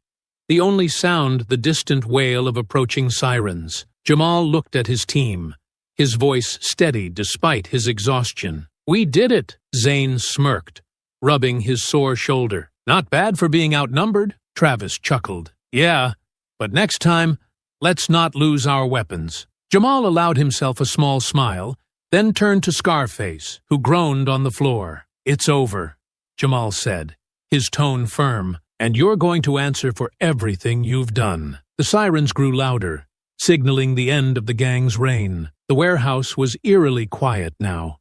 the only sound the distant wail of approaching sirens. Jamal looked at his team, his voice steady despite his exhaustion. "We did it," Zane smirked, rubbing his sore shoulder. "Not bad for being outnumbered." Travis chuckled. Yeah, but next time, let's not lose our weapons. Jamal allowed himself a small smile, then turned to Scarface, who groaned on the floor. It's over, Jamal said, his tone firm, and you're going to answer for everything you've done. The sirens grew louder, signaling the end of the gang's reign. The warehouse was eerily quiet now.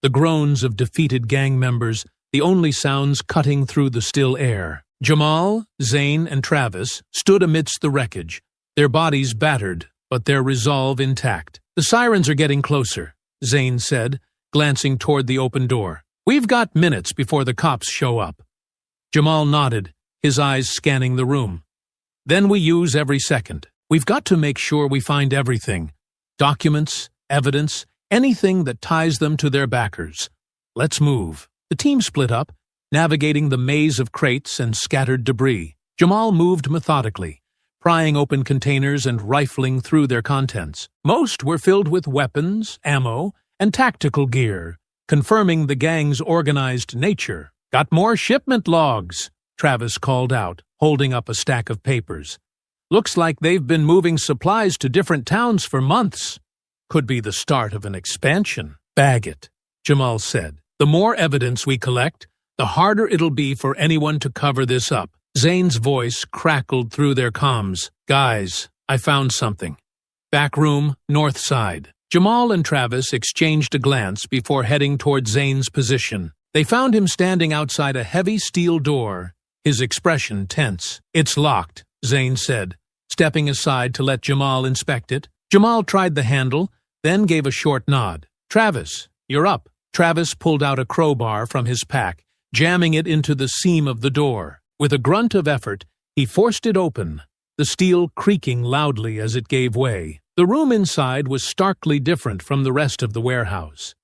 The groans of defeated gang members, the only sounds cutting through the still air. Jamal, Zane, and Travis stood amidst the wreckage, their bodies battered, but their resolve intact. The sirens are getting closer, Zane said, glancing toward the open door. We've got minutes before the cops show up. Jamal nodded, his eyes scanning the room. Then we use every second. We've got to make sure we find everything. Documents, evidence, anything that ties them to their backers. Let's move. The team split up, navigating the maze of crates and scattered debris. Jamal moved methodically, prying open containers and rifling through their contents. Most were filled with weapons, ammo, and tactical gear, confirming the gang's organized nature. Got more shipment logs, Travis called out, holding up a stack of papers. Looks like they've been moving supplies to different towns for months. Could be the start of an expansion. Bag it, Jamal said. The more evidence we collect, the harder it'll be for anyone to cover this up. Zane's voice crackled through their comms. Guys, I found something. Back room, north side. Jamal and Travis exchanged a glance before heading toward Zane's position. They found him standing outside a heavy steel door, his expression tense. It's locked, Zane said, stepping aside to let Jamal inspect it. Jamal tried the handle, then gave a short nod. Travis, you're up. Travis pulled out a crowbar from his pack, jamming it into the seam of the door. With a grunt of effort, he forced it open, the steel creaking loudly as it gave way. The room inside was starkly different from the rest of the warehouse.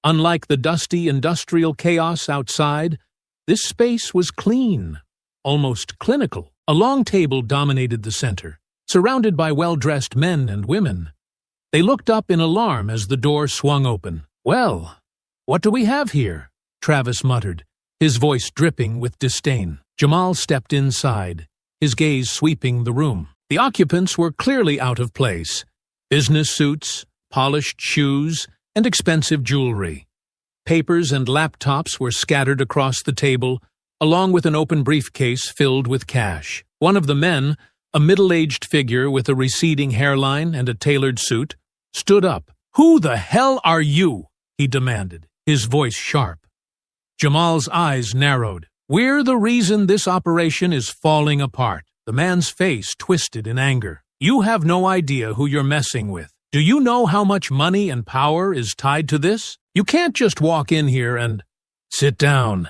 Unlike the dusty industrial chaos outside, this space was clean, almost clinical. A long table dominated the center, surrounded by well-dressed men and women. They looked up in alarm as the door swung open. Well, what do we have here? Travis muttered, his voice dripping with disdain. Jamal stepped inside, his gaze sweeping the room. The occupants were clearly out of place. Business suits, polished shoes, and expensive jewelry. Papers and laptops were scattered across the table, along with an open briefcase filled with cash. One of the men, a middle-aged figure with a receding hairline and a tailored suit, stood up. Who the hell are you? He demanded, his voice sharp. Jamal's eyes narrowed. We're the reason this operation is falling apart. The man's face twisted in anger. You have no idea who you're messing with. Do you know how much money and power is tied to this? You can't just walk in here and... Sit down,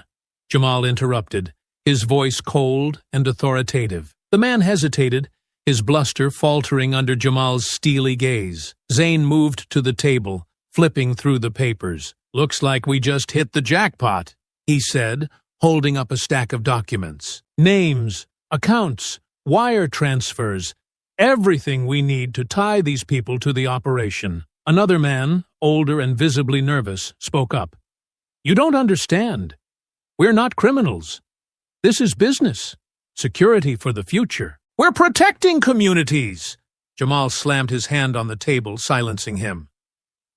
Jamal interrupted, his voice cold and authoritative. The man hesitated, his bluster faltering under Jamal's steely gaze. Zane moved to the table, flipping through the papers. Looks like we just hit the jackpot, he said, holding up a stack of documents. Names, accounts, wire transfers, everything we need to tie these people to the operation. Another man, older and visibly nervous, spoke up. You don't understand. We're not criminals. This is business. Security for the future. We're protecting communities. Jamal slammed his hand on the table, silencing him.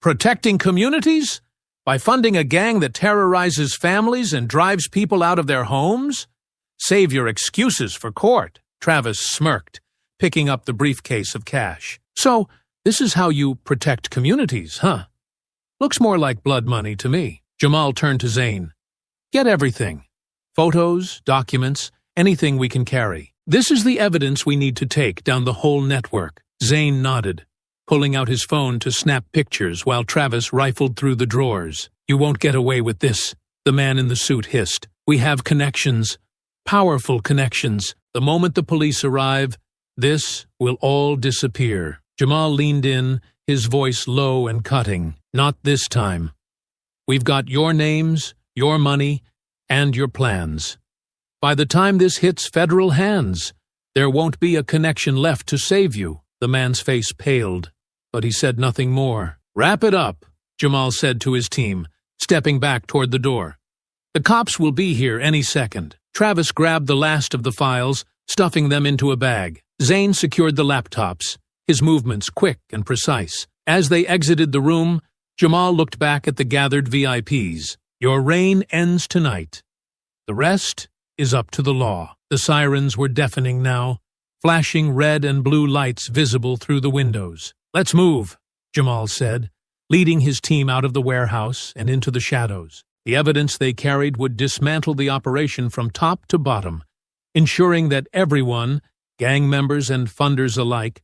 Protecting communities? By funding a gang that terrorizes families and drives people out of their homes? Save your excuses for court. Travis smirked, picking up the briefcase of cash. So, this is how you protect communities, huh? Looks more like blood money to me. Jamal turned to Zane. Get everything. Photos, documents, anything we can carry. This is the evidence we need to take down the whole network. Zane nodded, pulling out his phone to snap pictures while Travis rifled through the drawers. You won't get away with this, the man in the suit hissed. We have connections, powerful connections. The moment the police arrive, this will all disappear. Jamal leaned in, his voice low and cutting. Not this time. We've got your names, your money, and your plans. By the time this hits federal hands, there won't be a connection left to save you. The man's face paled, but he said nothing more. Wrap it up, Jamal said to his team, stepping back toward the door. The cops will be here any second. Travis grabbed the last of the files, stuffing them into a bag. Zane secured the laptops, his movements quick and precise. As they exited the room, Jamal looked back at the gathered VIPs. Your reign ends tonight. The rest is up to the law. The sirens were deafening now, flashing red and blue lights visible through the windows. Let's move, Jamal said, leading his team out of the warehouse and into the shadows. The evidence they carried would dismantle the operation from top to bottom, ensuring that everyone, gang members and funders alike,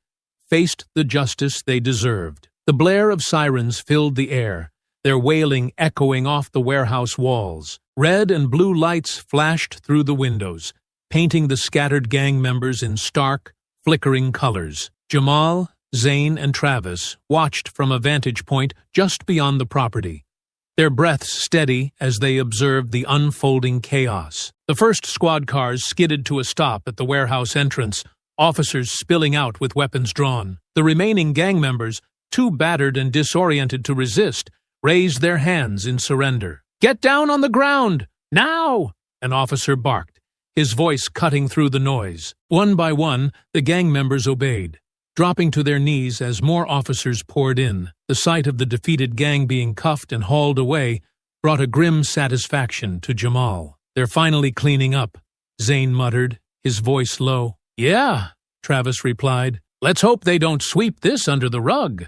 faced the justice they deserved. The blare of sirens filled the air, their wailing echoing off the warehouse walls. Red and blue lights flashed through the windows, painting the scattered gang members in stark, flickering colors. Jamal, Zane, and Travis watched from a vantage point just beyond the property, their breaths steady as they observed the unfolding chaos. The first squad cars skidded to a stop at the warehouse entrance, officers spilling out with weapons drawn. The remaining gang members, too battered and disoriented to resist, raised their hands in surrender. "Get down on the ground! Now!" an officer barked, his voice cutting through the noise. One by one, the gang members obeyed, dropping to their knees as more officers poured in. The sight of the defeated gang being cuffed and hauled away brought a grim satisfaction to Jamal. "They're finally cleaning up," Zane muttered, his voice low. "Yeah," Travis replied. "Let's hope they don't sweep this under the rug."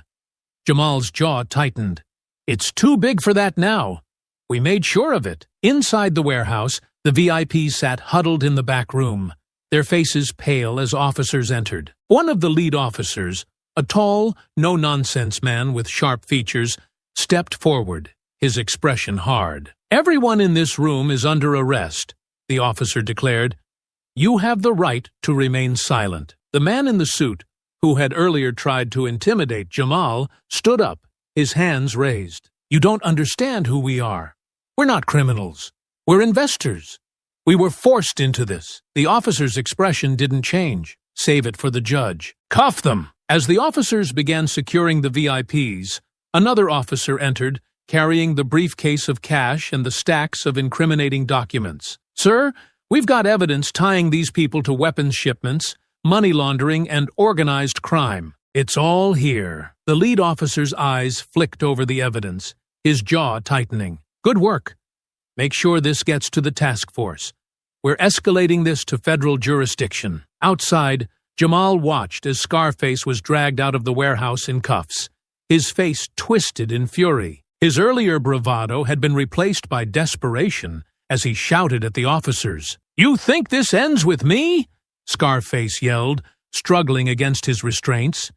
Jamal's jaw tightened. "It's too big for that now. We made sure of it." Inside the warehouse, the VIPs sat huddled in the back room, their faces pale as officers entered. One of the lead officers, a tall, no-nonsense man with sharp features, stepped forward, his expression hard. "Everyone in this room is under arrest," the officer declared. "You have the right to remain silent." The man in the suit, who had earlier tried to intimidate Jamal, stood up, his hands raised. "You don't understand who we are. We're not criminals. We're investors. We were forced into this." The officer's expression didn't change. Save it for the judge. "Cuff them!" As the officers began securing the VIPs, another officer entered, carrying the briefcase of cash and the stacks of incriminating documents. "Sir, we've got evidence tying these people to weapons shipments, money laundering, and organized crime. It's all here." The lead officer's eyes flicked over the evidence, his jaw tightening. "Good work. Make sure this gets to the task force. We're escalating this to federal jurisdiction." Outside, Jamal watched as Scarface was dragged out of the warehouse in cuffs, his face twisted in fury. His earlier bravado had been replaced by desperation as he shouted at the officers. "You think this ends with me?" Scarface yelled, struggling against his restraints.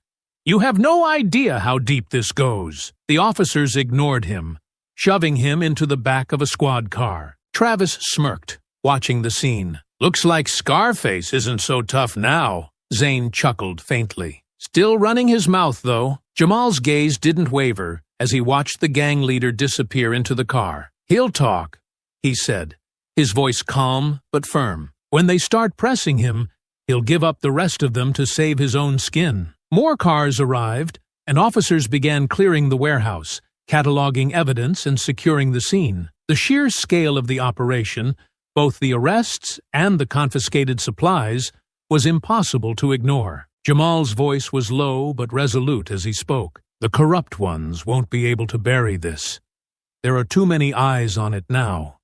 "You have no idea how deep this goes." The officers ignored him, shoving him into the back of a squad car. Travis smirked, watching the scene. "Looks like Scarface isn't so tough now." Zane chuckled faintly. Still running his mouth, though. Jamal's gaze didn't waver as he watched the gang leader disappear into the car. "He'll talk," he said, his voice calm but firm. "When they start pressing him, he'll give up the rest of them to save his own skin." More cars arrived, and officers began clearing the warehouse, cataloging evidence and securing the scene. The sheer scale of the operation, both the arrests and the confiscated supplies, was impossible to ignore. Jamal's voice was low but resolute as he spoke. "The corrupt ones won't be able to bury this. There are too many eyes on it now.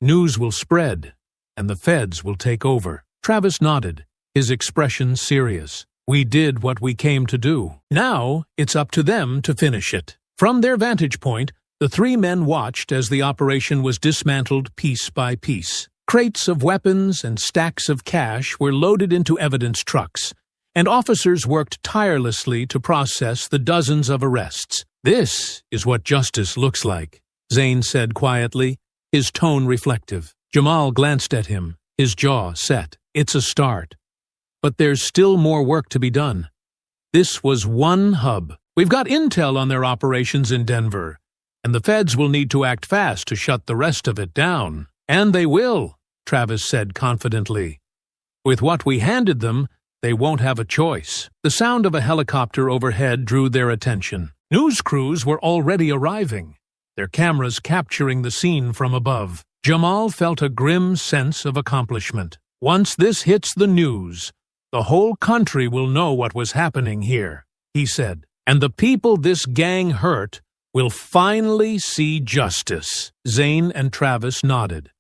News will spread, and the feds will take over." Travis nodded, his expression serious. "We did what we came to do. Now it's up to them to finish it." From their vantage point, the three men watched as the operation was dismantled piece by piece. Crates of weapons and stacks of cash were loaded into evidence trucks, and officers worked tirelessly to process the dozens of arrests. "This is what justice looks like," Zane said quietly, his tone reflective. Jamal glanced at him, his jaw set. "It's a start. But there's still more work to be done. This was one hub. We've got intel on their operations in Denver, and the feds will need to act fast to shut the rest of it down." "And they will," Travis said confidently. "With what we handed them, they won't have a choice." The sound of a helicopter overhead drew their attention. News crews were already arriving, their cameras capturing the scene from above. Jamal felt a grim sense of accomplishment. "Once this hits the news, the whole country will know what was happening here," he said. "And the people this gang hurt will finally see justice." Zane and Travis nodded,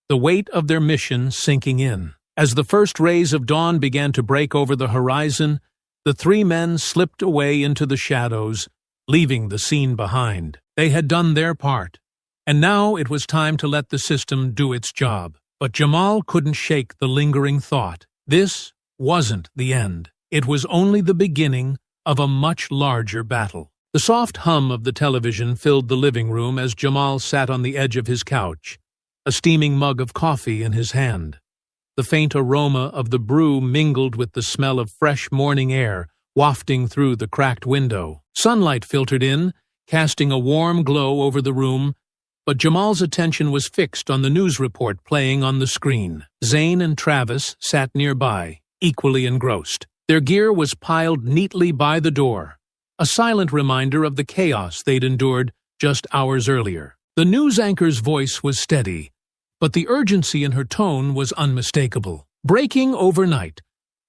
the weight of their mission sinking in. As the first rays of dawn began to break over the horizon, the three men slipped away into the shadows, leaving the scene behind. They had done their part, and now it was time to let the system do its job. But Jamal couldn't shake the lingering thought. This wasn't the end. It was only the beginning of a much larger battle. The soft hum of the television filled the living room as Jamal sat on the edge of his couch, a steaming mug of coffee in his hand. The faint aroma of the brew mingled with the smell of fresh morning air wafting through the cracked window. Sunlight filtered in, casting a warm glow over the room, but Jamal's attention was fixed on the news report playing on the screen. Zane and Travis sat nearby, equally engrossed. Their gear was piled neatly by the door, a silent reminder of the chaos they'd endured just hours earlier. The news anchor's voice was steady, but the urgency in her tone was unmistakable. Breaking overnight,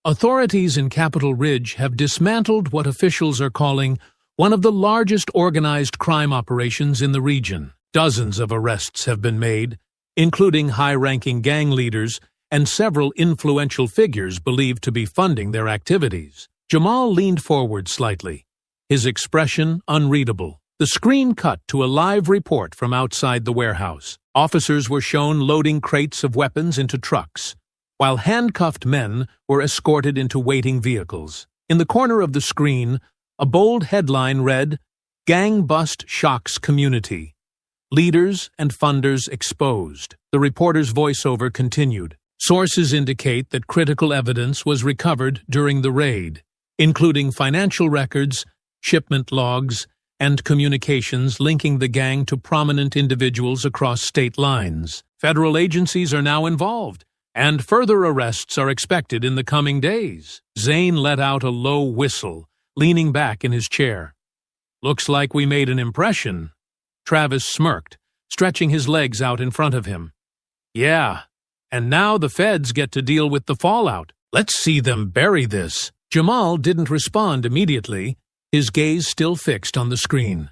authorities in Capitol Ridge have dismantled what officials are calling one of the largest organized crime operations in the region. Dozens of arrests have been made, including high-ranking gang leaders and several influential figures believed to be funding their activities. Jamal leaned forward slightly, his expression unreadable. The screen cut to a live report from outside the warehouse. Officers were shown loading crates of weapons into trucks, while handcuffed men were escorted into waiting vehicles. In the corner of the screen, a bold headline read, "Gang Bust Shocks Community. Leaders and Funders Exposed." The reporter's voiceover continued. Sources indicate that critical evidence was recovered during the raid, including financial records, shipment logs, and communications linking the gang to prominent individuals across state lines. Federal agencies are now involved, and further arrests are expected in the coming days. Zane let out a low whistle, leaning back in his chair. "Looks like we made an impression." Travis smirked, stretching his legs out in front of him. "Yeah, and now the feds get to deal with the fallout. Let's see them bury this." Jamal didn't respond immediately, his gaze still fixed on the screen.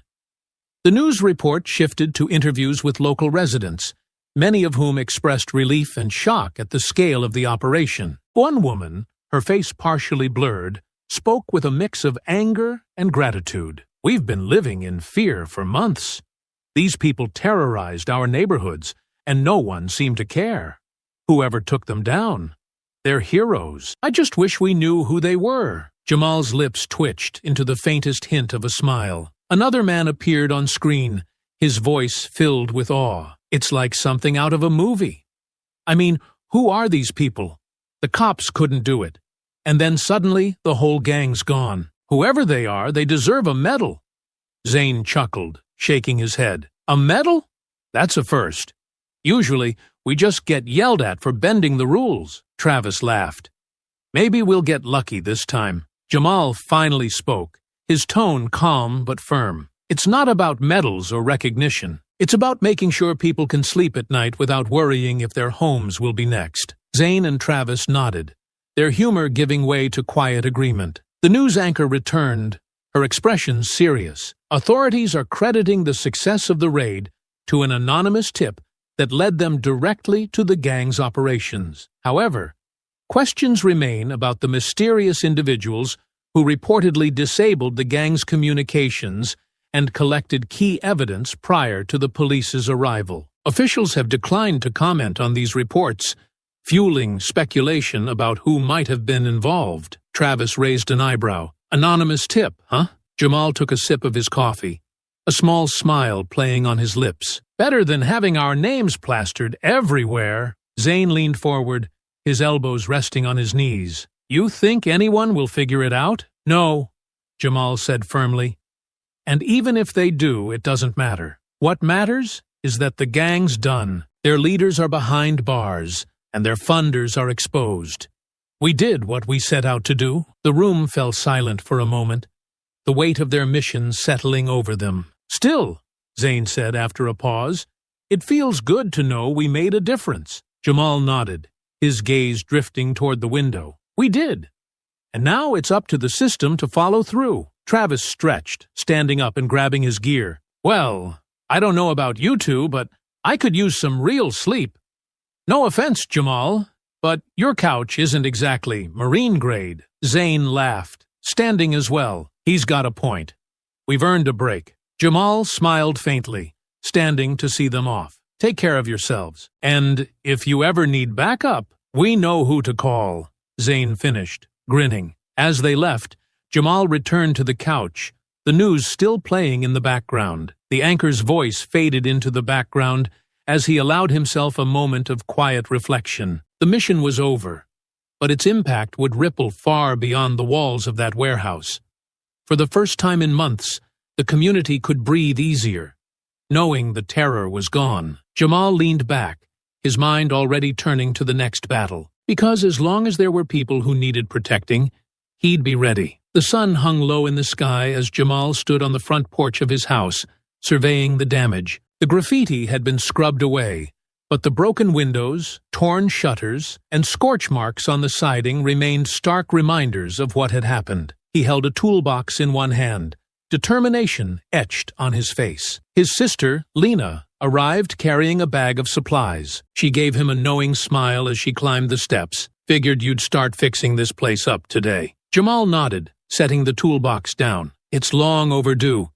The news report shifted to interviews with local residents, many of whom expressed relief and shock at the scale of the operation. One woman, her face partially blurred, spoke with a mix of anger and gratitude. "We've been living in fear for months. These people terrorized our neighborhoods, and no one seemed to care. Whoever took them down, they're heroes. I just wish we knew who they were." Jamal's lips twitched into the faintest hint of a smile. Another man appeared on screen, his voice filled with awe. "It's like something out of a movie. I mean, who are these people? The cops couldn't do it. And then suddenly, the whole gang's gone. Whoever they are, they deserve a medal." Zane chuckled, shaking his head. "A medal? That's a first. Usually, we just get yelled at for bending the rules." Travis laughed. "Maybe we'll get lucky this time." Jamal finally spoke, his tone calm but firm. "It's not about medals or recognition. It's about making sure people can sleep at night without worrying if their homes will be next." Zane and Travis nodded, their humor giving way to quiet agreement. The news anchor returned, her expression serious. Authorities are crediting the success of the raid to an anonymous tip that led them directly to the gang's operations. However, questions remain about the mysterious individuals who reportedly disabled the gang's communications and collected key evidence prior to the police's arrival. Officials have declined to comment on these reports, fueling speculation about who might have been involved. Travis raised an eyebrow. "Anonymous tip, huh?" Jamal took a sip of his coffee, a small smile playing on his lips. "Better than having our names plastered everywhere." Zane leaned forward, his elbows resting on his knees. "You think anyone will figure it out?" "No," Jamal said firmly. "And even if they do, it doesn't matter. What matters is that the gang's done. Their leaders are behind bars, and their funders are exposed. We did what we set out to do." The room fell silent for a moment, the weight of their mission settling over them. "Still," Zane said after a pause, "it feels good to know we made a difference." Jamal nodded, his gaze drifting toward the window. We did. And now it's up to the system to follow through. Travis stretched, standing up and grabbing his gear. Well, I don't know about you two, but I could use some real sleep. No offense, Jamal, but your couch isn't exactly marine grade. Zane laughed, standing as well. He's got a point. We've earned a break. Jamal smiled faintly, standing to see them off. Take care of yourselves. And if you ever need backup, we know who to call. Zane finished, grinning. As they left, Jamal returned to the couch, the news still playing in the background. The anchor's voice faded into the background as he allowed himself a moment of quiet reflection. The mission was over, but its impact would ripple far beyond the walls of that warehouse. For the first time in months, the community could breathe easier, knowing the terror was gone. Jamal leaned back, his mind already turning to the next battle, because as long as there were people who needed protecting, he'd be ready. The sun hung low in the sky as Jamal stood on the front porch of his house, surveying the damage. The graffiti had been scrubbed away, but the broken windows, torn shutters, and scorch marks on the siding remained stark reminders of what had happened. He held a toolbox in one hand, determination etched on his face. His sister, Lena, arrived carrying a bag of supplies. She gave him a knowing smile as she climbed the steps. Figured you'd start fixing this place up today. Jamal nodded, setting the toolbox down. It's long overdue.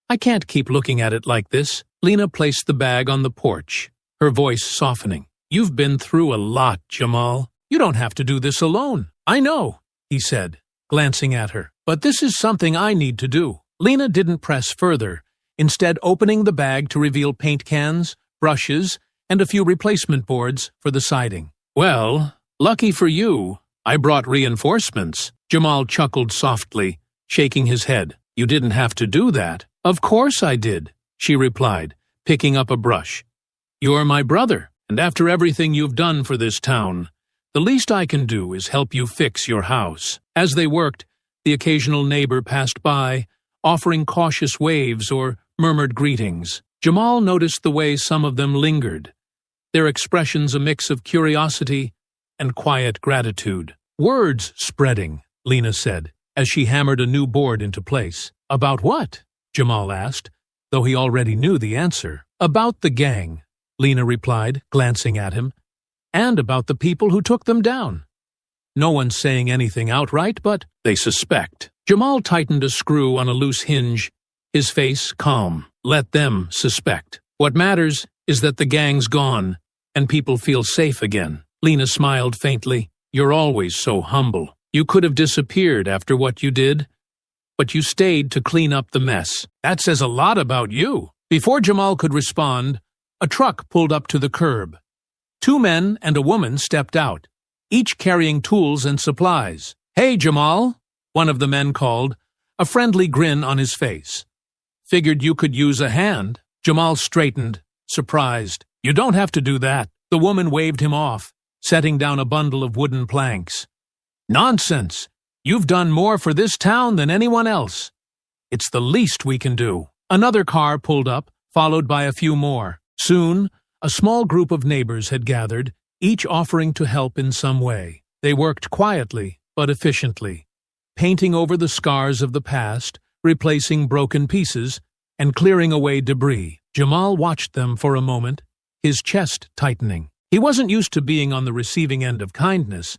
I can't keep looking at it like this. Lena placed the bag on the porch, her voice softening. You've been through a lot, Jamal. You don't have to do this alone. I know, he said, glancing at her. But this is something I need to do. Lena didn't press further, instead opening the bag to reveal paint cans, brushes, and a few replacement boards for the siding. Well, lucky for you, I brought reinforcements. Jamal chuckled softly, shaking his head. You didn't have to do that. Of course I did, she replied, picking up a brush. You're my brother, and after everything you've done for this town, the least I can do is help you fix your house. As they worked, the occasional neighbor passed by, offering cautious waves or murmured greetings. Jamal noticed the way some of them lingered, their expressions a mix of curiosity and quiet gratitude. Words spreading, Lena said, as she hammered a new board into place. About what? Jamal asked, though he already knew the answer. About the gang, Lena replied, glancing at him, and about the people who took them down. No one's saying anything outright, but they suspect. Jamal tightened a screw on a loose hinge, his face calm. Let them suspect. What matters is that the gang's gone, and people feel safe again. Lena smiled faintly. You're always so humble. You could have disappeared after what you did, but you stayed to clean up the mess. That says a lot about you. Before Jamal could respond, a truck pulled up to the curb. 2 men and a woman stepped out, each carrying tools and supplies. Hey, Jamal, one of the men called, a friendly grin on his face. Figured you could use a hand. Jamal straightened, surprised. You don't have to do that. The woman waved him off, setting down a bundle of wooden planks. Nonsense! You've done more for this town than anyone else. It's the least we can do. Another car pulled up, followed by a few more. Soon, a small group of neighbors had gathered, each offering to help in some way. They worked quietly, but efficiently, painting over the scars of the past, replacing broken pieces, and clearing away debris. Jamal watched them for a moment, his chest tightening. He wasn't used to being on the receiving end of kindness,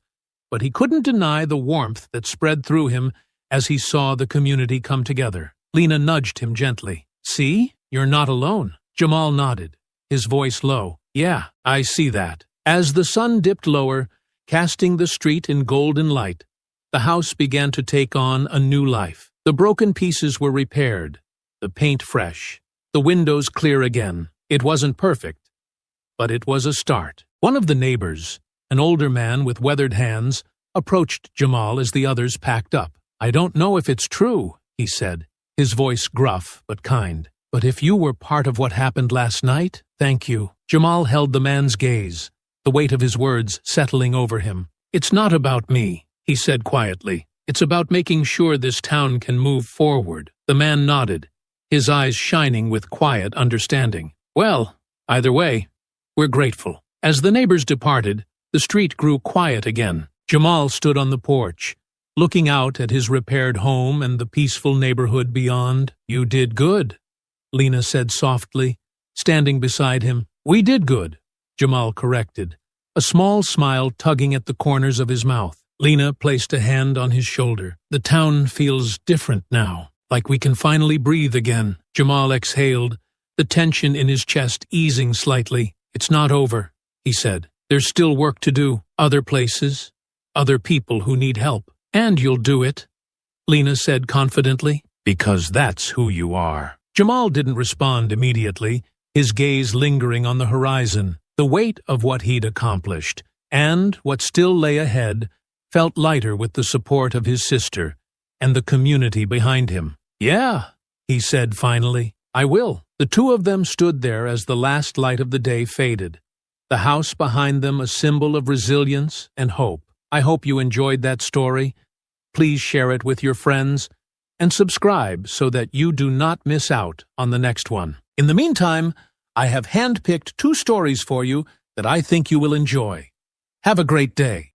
but he couldn't deny the warmth that spread through him as he saw the community come together. Lena nudged him gently. See? You're not alone. Jamal nodded, his voice low. Yeah, I see that. As the sun dipped lower, casting the street in golden light, the house began to take on a new life. The broken pieces were repaired, the paint fresh, the windows clear again. It wasn't perfect, but it was a start. One of the neighbors, an older man with weathered hands, approached Jamal as the others packed up. I don't know if it's true, he said, his voice gruff but kind. But if you were part of what happened last night, thank you. Jamal held the man's gaze, the weight of his words settling over him. It's not about me, he said quietly. It's about making sure this town can move forward. The man nodded, his eyes shining with quiet understanding. Well, either way, we're grateful. As the neighbors departed, The street grew quiet again. Jamal stood on the porch, looking out at his repaired home and the peaceful neighborhood beyond. "You did good," Lena said softly, standing beside him. "We did good," Jamal corrected, a small smile tugging at the corners of his mouth. Lena placed a hand on his shoulder. "The town feels different now, like we can finally breathe again." Jamal exhaled, the tension in his chest easing slightly. "It's not over," he said. "There's still work to do, other places, other people who need help. And you'll do it," Lena said confidently, "because that's who you are." Jamal didn't respond immediately, his gaze lingering on the horizon. The weight of what he'd accomplished, and what still lay ahead, felt lighter with the support of his sister and the community behind him. "Yeah," he said finally, "I will." The two of them stood there as the last light of the day faded, the house behind them a symbol of resilience and hope. I hope you enjoyed that story. Please share it with your friends and subscribe so that you do not miss out on the next one. In the meantime, I have handpicked 2 stories for you that I think you will enjoy. Have a great day.